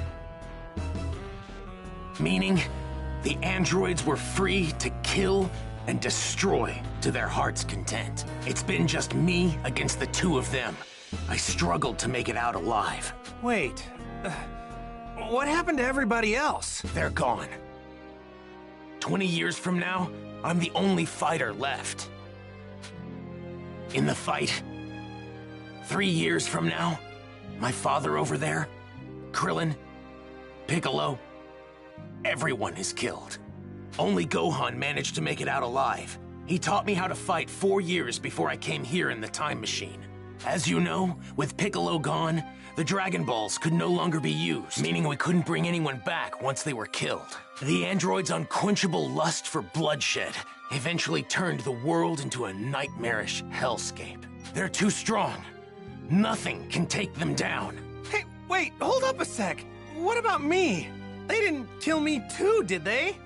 Meaning, the androids were free to kill and destroy to their heart's content. It's been just me against the two of them. I struggled to make it out alive. Wait, what happened to everybody else? They're gone. 20 years from now, I'm the only fighter left. In the fight, 3 years from now, my father over there, Krillin, Piccolo, everyone is killed. Only Gohan managed to make it out alive. He taught me how to fight 4 years before I came here in the time machine. As you know, with Piccolo gone, the Dragon Balls could no longer be used, meaning we couldn't bring anyone back once they were killed. The android's unquenchable lust for bloodshed eventually turned the world into a nightmarish hellscape. They're too strong. Nothing can take them down. Hey, wait, hold up a sec. What about me? They didn't kill me too, did they?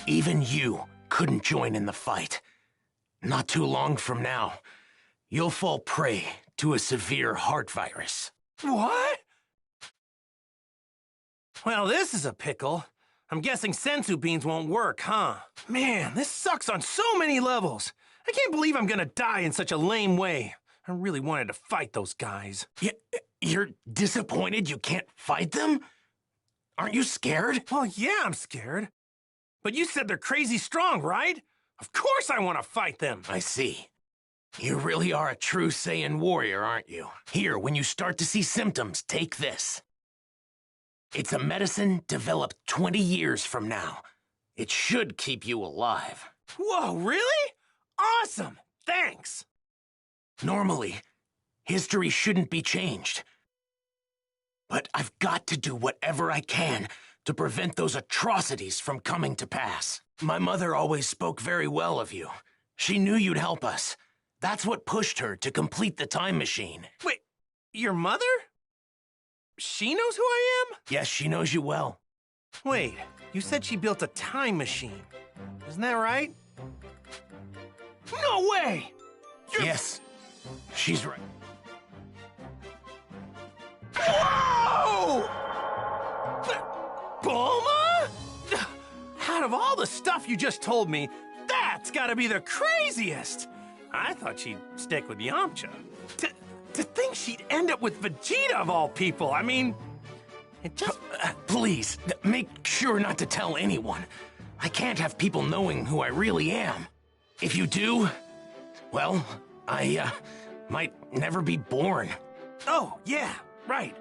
Even you couldn't join in the fight. Not too long from now, you'll fall prey to a severe heart virus. What? Well, this is a pickle. I'm guessing sensu beans won't work, huh? Man, this sucks on so many levels. I can't believe I'm gonna die in such a lame way. I really wanted to fight those guys. You're disappointed you can't fight them? Aren't you scared? Well, yeah, I'm scared. But you said they're crazy strong, right? Of course I want to fight them. I see. You really are a true Saiyan warrior, aren't you? Here, when you start to see symptoms, take this. It's a medicine developed 20 years from now. It should keep you alive. Whoa, really? Awesome! Thanks! Normally, history shouldn't be changed. But I've got to do whatever I can to prevent those atrocities from coming to pass. My mother always spoke very well of you. She knew you'd help us. That's what pushed her to complete the time machine. Wait, your mother? She knows who I am? Yes, she knows you well. Wait, you said she built a time machine. Isn't that right? No way! Yes, she's right. Whoa! Bulma? Out of all the stuff you just told me, that's gotta be the craziest! I thought she'd stick with Yamcha. To think she'd end up with Vegeta of all people, I mean... It just... Please, make sure not to tell anyone. I can't have people knowing who I really am. If you do, well, I, might never be born. Oh, yeah, right.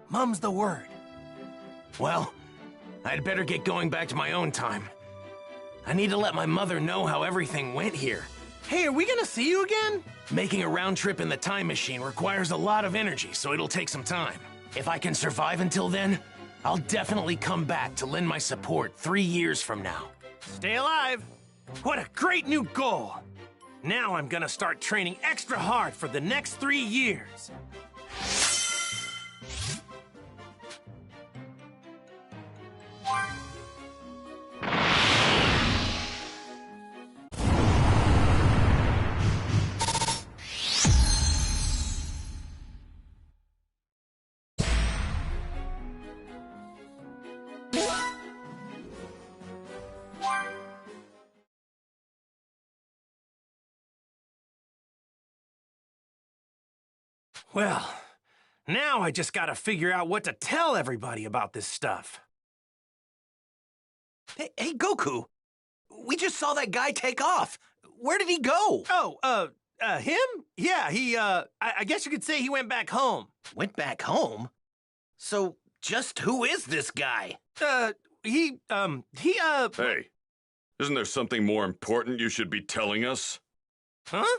Mum's the word. Well, I'd better get going back to my own time. I need to let my mother know how everything went here. Hey, are we gonna see you again? Making a round trip in the time machine requires a lot of energy, so it'll take some time. If I can survive until then, I'll definitely come back to lend my support 3 years from now. Stay alive. What a great new goal. Now I'm gonna start training extra hard for the next 3 years. Well, now I just gotta figure out what to tell everybody about this stuff. Hey, Goku! We just saw that guy take off. Where did he go? Oh, him? Yeah, I guess you could say he went back home. Went back home? So, just who is this guy? Hey, isn't there something more important you should be telling us? Huh?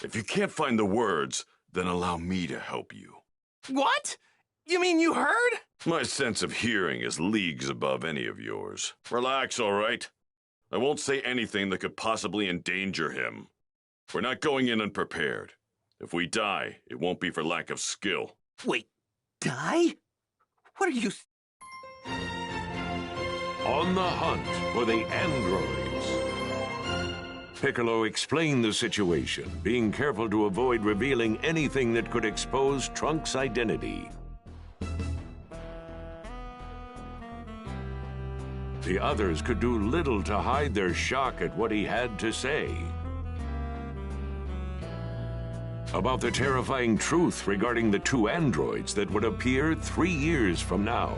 If you can't find the words, then allow me to help you. What? You mean you heard? My sense of hearing is leagues above any of yours. Relax, all right? I won't say anything that could possibly endanger him. We're not going in unprepared. If we die, it won't be for lack of skill. Wait, die? What are you... On the hunt for the androids. Piccolo explained the situation, being careful to avoid revealing anything that could expose Trunks' identity. The others could do little to hide their shock at what he had to say. About the terrifying truth regarding the 2 androids that would appear 3 years from now.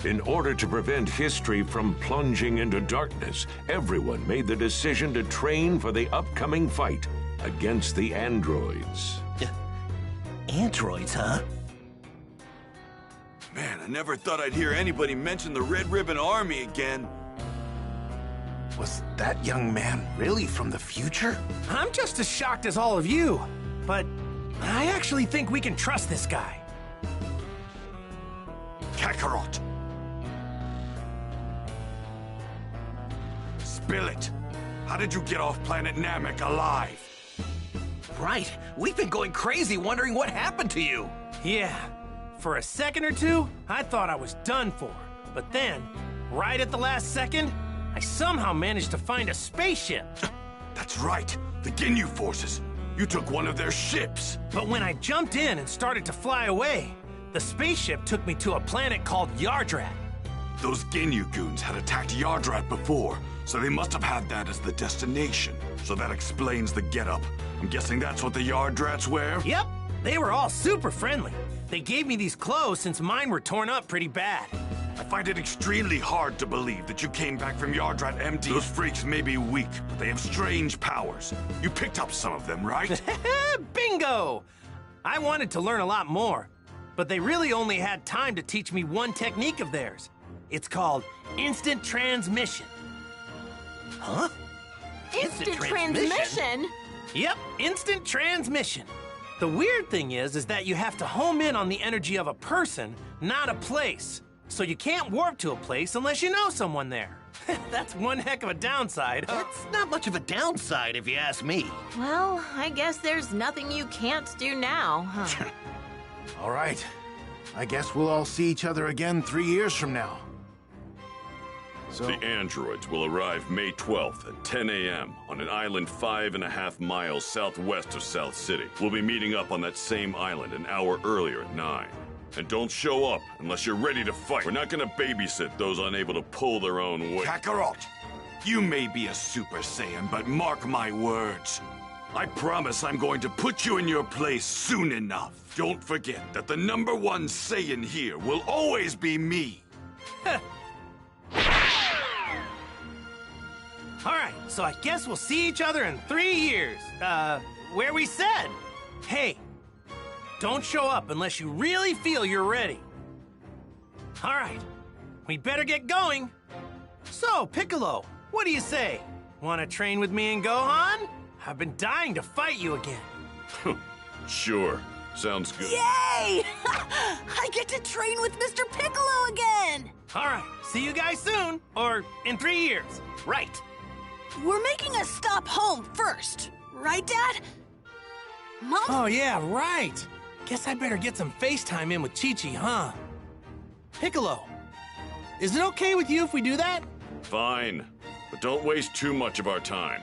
In order to prevent history from plunging into darkness, everyone made the decision to train for the upcoming fight against the androids. Androids, huh? Man, I never thought I'd hear anybody mention the Red Ribbon Army again. Was that young man really from the future? I'm just as shocked as all of you, but I actually think we can trust this guy. Kakarot! Spill it! How did you get off planet Namek alive? Right. We've been going crazy wondering what happened to you. Yeah, for a second or two, I thought I was done for. But then, right at the last second, I somehow managed to find a spaceship. That's right, the Ginyu forces. You took one of their ships. But when I jumped in and started to fly away, the spaceship took me to a planet called Yardrat. Those Ginyu goons had attacked Yardrat before, so they must have had that as the destination. So that explains the getup. I'm guessing that's what the Yardrats wear? Yep, they were all super friendly. They gave me these clothes since mine were torn up pretty bad. I find it extremely hard to believe that you came back from Yardrat empty. Those freaks may be weak, but they have strange powers. You picked up some of them, right? Bingo! I wanted to learn a lot more, but they really only had time to teach me one technique of theirs. It's called instant transmission. Huh? Instant transmission? Yep, instant transmission. The weird thing is that you have to home in on the energy of a person, not a place. So you can't warp to a place unless you know someone there. That's one heck of a downside. It's not much of a downside if you ask me. Well, I guess there's nothing you can't do now, huh? All right. I guess we'll all see each other again 3 years from now. So... The androids will arrive May 12th at 10 a.m. on an island 5.5 miles southwest of South City. We'll be meeting up on that same island an hour earlier at 9. And don't show up unless you're ready to fight. We're not gonna babysit those unable to pull their own weight. Kakarot, you may be a Super Saiyan, but mark my words. I promise I'm going to put you in your place soon enough. Don't forget that the #1 Saiyan here will always be me. All right, so I guess we'll see each other in 3 years. Where we said. Hey, don't show up unless you really feel you're ready. All right, we better get going. So, Piccolo, what do you say? Want to train with me and Gohan? I've been dying to fight you again. Sure, sounds good. Yay! I get to train with Mr. Piccolo again! All right, see you guys soon, or in 3 years. Right. We're making a stop home first, right, Dad? Mom? Oh, yeah, right. Guess I better get some FaceTime in with Chi-Chi, huh? Piccolo, is it okay with you if we do that? Fine, but don't waste too much of our time.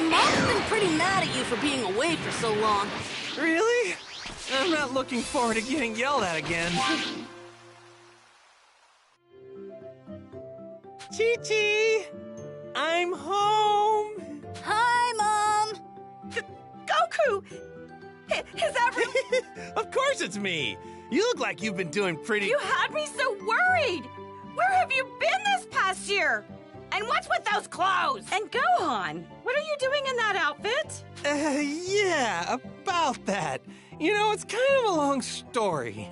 Mom's been pretty mad at you for being away for so long. Really? I'm not looking forward to getting yelled at again. Chi-Chi! I'm home! Hi, Mom! Goku! Is that Of course it's me. You look like you've been doing pretty... You had me so worried! Where have you been this past year? And what's with those clothes? And Gohan, what are you doing in that outfit? Yeah, about that. You know, it's kind of a long story.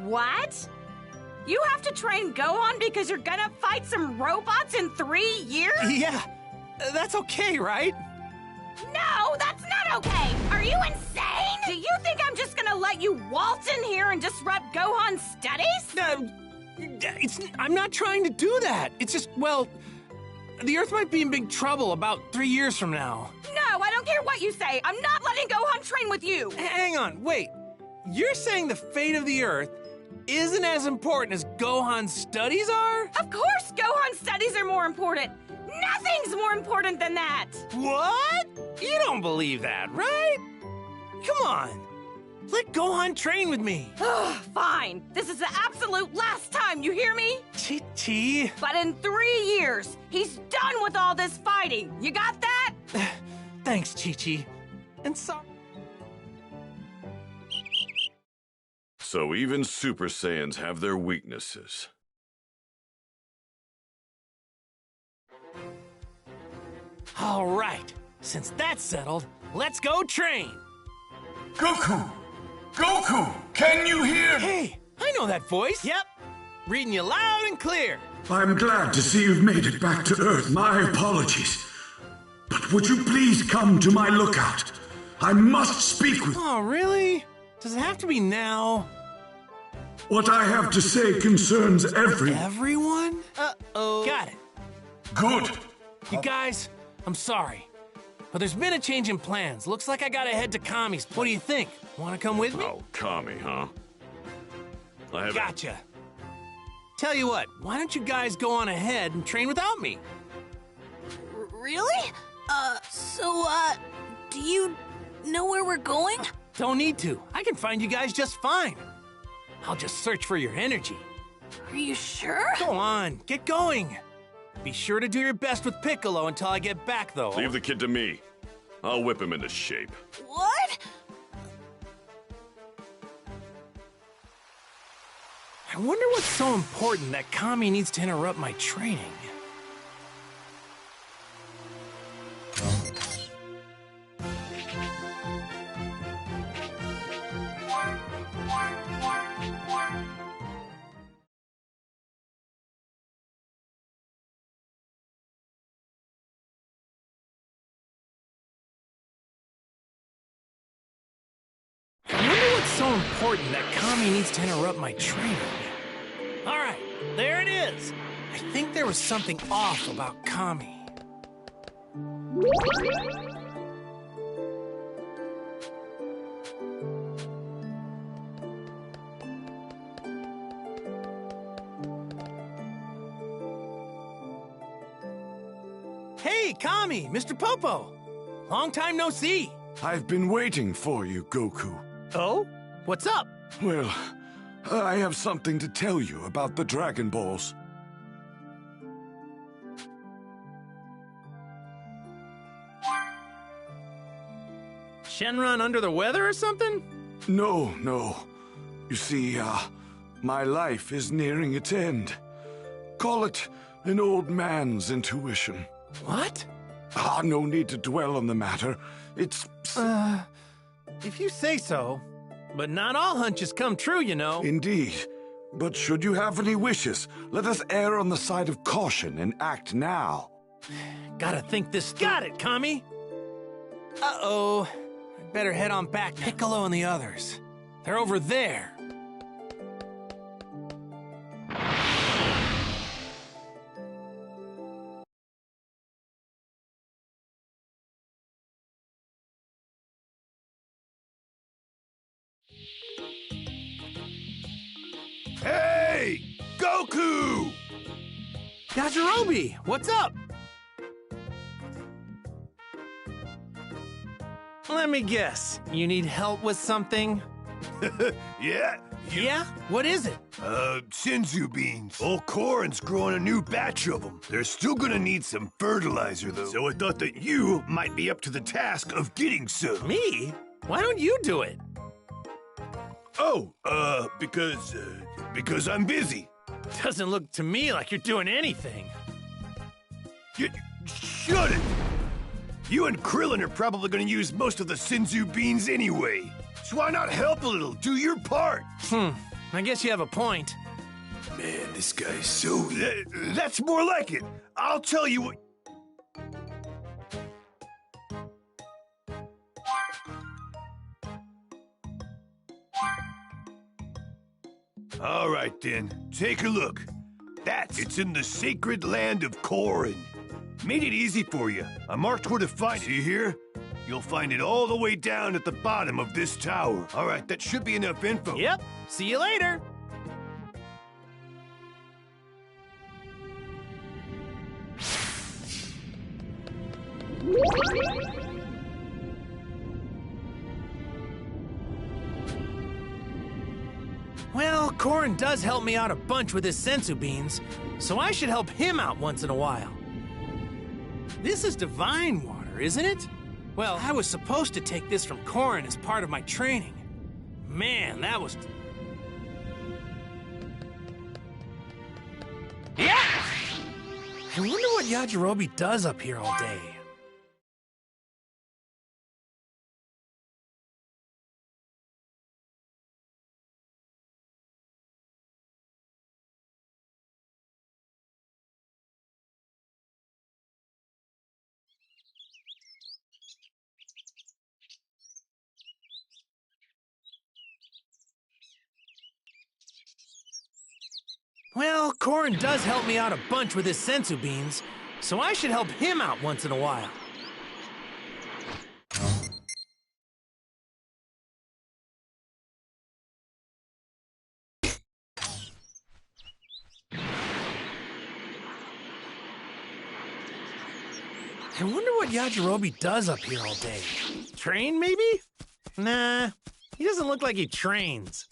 What? You have to train Gohan because you're gonna fight some robots in 3 years? Yeah, that's okay, right? No, that's not okay! Are you insane? Do you think I'm just gonna let you waltz in here and disrupt Gohan's studies? I'm not trying to do that. It's just, well, the Earth might be in big trouble about 3 years from now. No, I don't care what you say. I'm not letting Gohan train with you. Hang on, wait. You're saying the fate of the Earth isn't as important as Gohan's studies are? Of course Gohan's studies are more important. Nothing's more important than that. What? You don't believe that, right? Come on. Let Gohan train with me. Fine. This is the absolute last time, you hear me? Chi-Chi. But in 3 years, he's done with all this fighting. You got that? Thanks, Chi-Chi. And sorry. So even Super Saiyans have their weaknesses. All right. Since that's settled, let's go train. Goku! Goku! Can you hear me? Hey, I know that voice. Yep. Reading you loud and clear. I'm glad to see you've made it back to Earth. My apologies. But would you please come to my lookout? I must speak with you. Oh, really? Does it have to be now? What I have to say concerns everyone. Everyone? Uh-oh. Got it. Good. You guys, I'm sorry. But there's been a change in plans. Looks like I gotta head to Kami's. What do you think? Wanna come with me? Oh, Kami, huh? I haven't... Gotcha. Tell you what, why don't you guys go on ahead and train without me? Really? Do you know where we're going? Don't need to. I can find you guys just fine. I'll just search for your energy. Are you sure? Go on, get going. Be sure to do your best with Piccolo until I get back, though. Leave the kid to me. I'll whip him into shape. What? I wonder what's so important that Kami needs to interrupt my training. So important that Kami needs to interrupt my training. All right, there it is. I think there was something off about Kami. Hey, Kami, Mr. Popo. Long time no see. I've been waiting for you, Goku. Oh? What's up? Well, I have something to tell you about the Dragon Balls. Shenron under the weather or something? No. You see, my life is nearing its end. Call it an old man's intuition. What? No need to dwell on the matter. It's... If you say so. But not all hunches come true, you know. Indeed. But should you have any wishes, let us err on the side of caution and act now. Gotta think this... Got it, Kami! Uh-oh. I'd better head on back. Piccolo and the others. They're over there. Hey! Goku! Yajirobe, what's up? Let me guess. You need help with something? Yeah, Yeah? What is it? Senzu beans. Old Korin's growing a new batch of them. They're still gonna need some fertilizer, though. So I thought that you might be up to the task of getting some. Me? Why don't you do it? Oh, because I'm busy. Doesn't look to me like you're doing anything. Shut it! You and Krillin are probably gonna use most of the Senzu beans anyway. So why not help a little? Do your part. I guess you have a point. Man, this guy's so... That's more like it. I'll tell you what... All right, then. Take a look. It's in the sacred land of Korin. Made it easy for you. I marked where to find it. See here? You'll find it all the way down at the bottom of this tower. All right, that should be enough info. Yep. See you later. Well, Korin does help me out a bunch with his sensu beans, so I should help him out once in a while. This is divine water, isn't it? Well, I was supposed to take this from Korin as part of my training. Man, that was... Yeah! I wonder what Yajirobe does up here all day. Well, Korin does help me out a bunch with his sensu beans, so I should help him out once in a while. I wonder what Yajirobe does up here all day. Train, maybe? Nah, he doesn't look like he trains.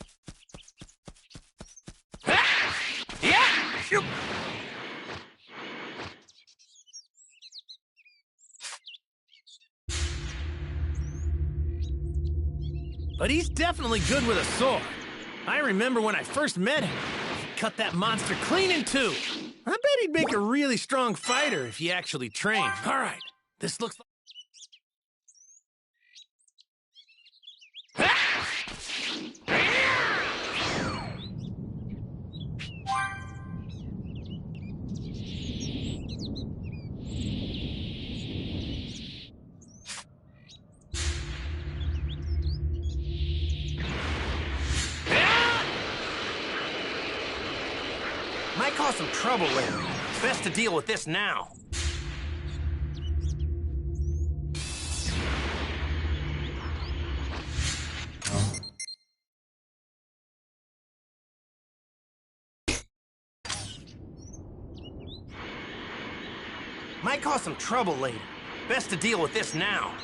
But he's definitely good with a sword. I remember when I first met him, he cut that monster clean in two. I bet he'd make a really strong fighter if he actually trained. All right, this looks like... Might cause some trouble later. Best to deal with this now. Might cause some trouble later. Best to deal with this now.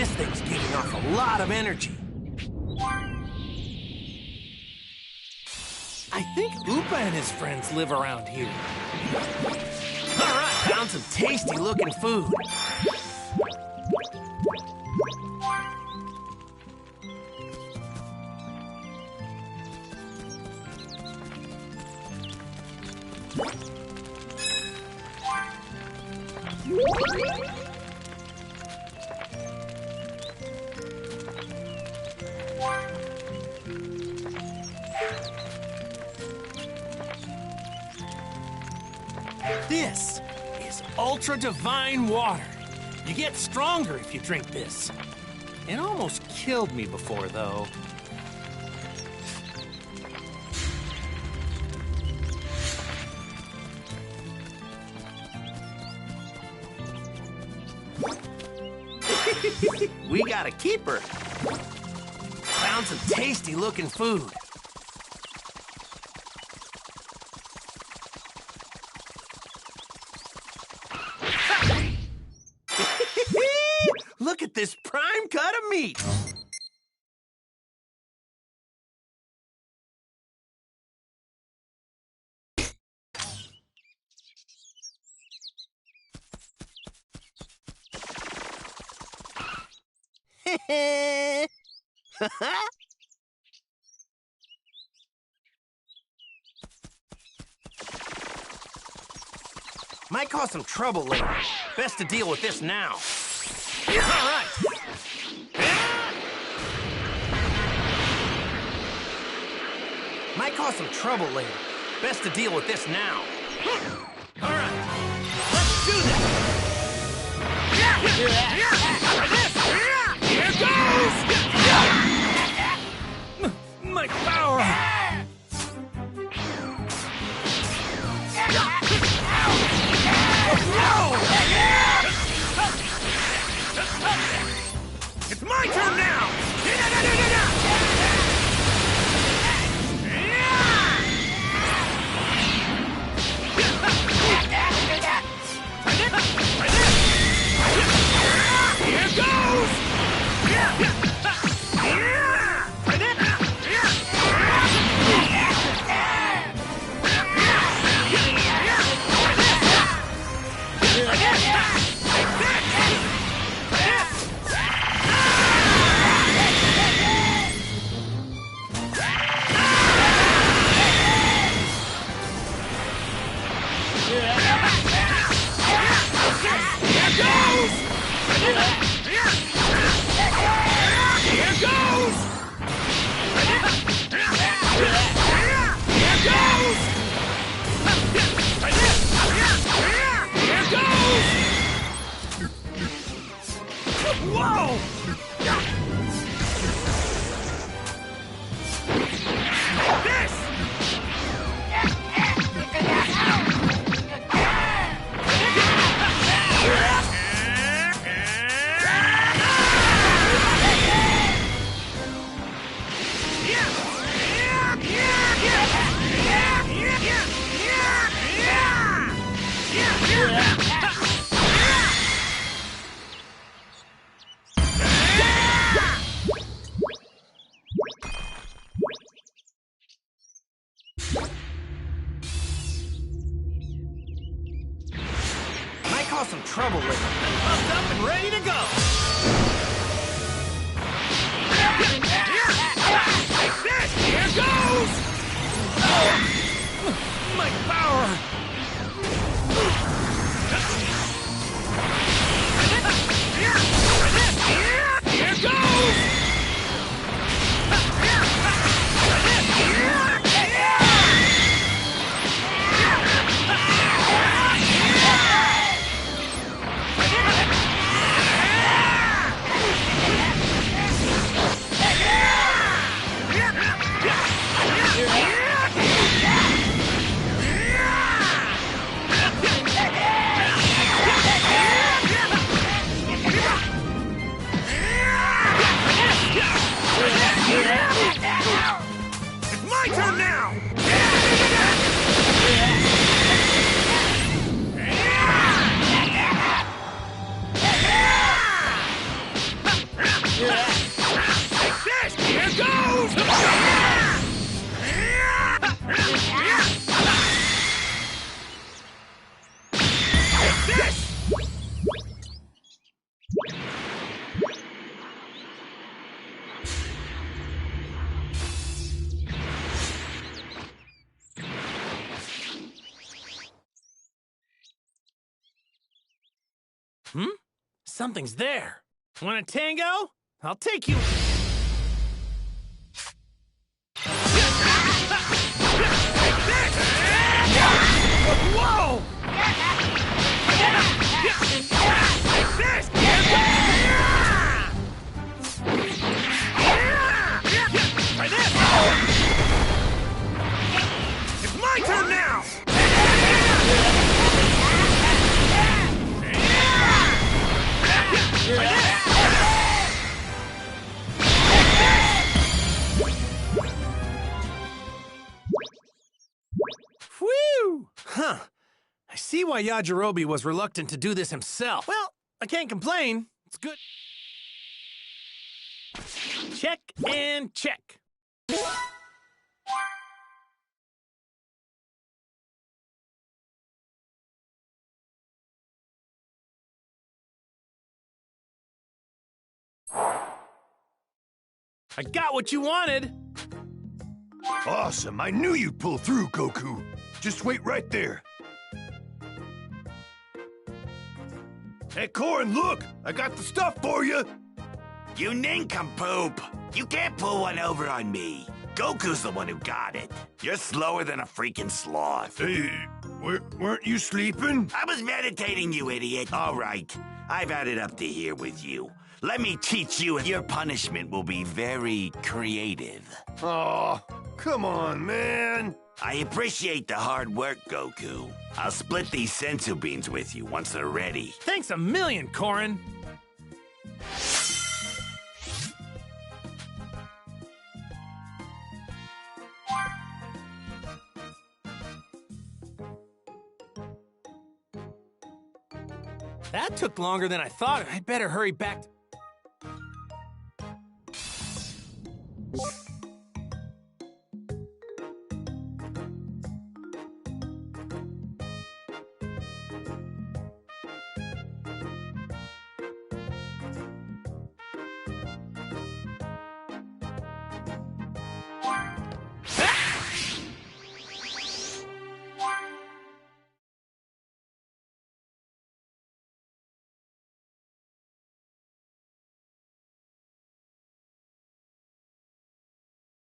This thing's giving off a lot of energy. I think Oopa and his friends live around here. All right, found some tasty-looking food. This is Ultra Divine Water. You get stronger if you drink this. It almost killed me before, though. We got a keeper. Found some tasty-looking food. Look at this prime cut of meat. Might cause some trouble later. Best to deal with this now. All right. Might cause some trouble later. Best to deal with this now. All right. Let's do this. Here goes! My power! It's my turn now! Here goes! Whoa! This! Might cause some trouble later. Pumped up and ready to go. This! Here goes! My power! Here goes! Here Something's there. Want a tango? I'll take you. Whoa! Try this! It's my turn now! Try this! Whew! Huh. I see why Yajirobe was reluctant to do this himself. Well, I can't complain. It's good. Check and check. I got what you wanted. Awesome. I knew you'd pull through, Goku. Just wait right there. Hey, Korin, look! I got the stuff for you! You nincompoop! You can't pull one over on me. Goku's the one who got it. You're slower than a freaking sloth. Hey, weren't you sleeping? I was meditating, you idiot. All right, I've had it up to here with you. Let me teach you, and your punishment will be very creative. Aw, come on, man. I appreciate the hard work, Goku. I'll split these senzu beans with you once they're ready. Thanks a million, Korin. That took longer than I thought. I'd better hurry back.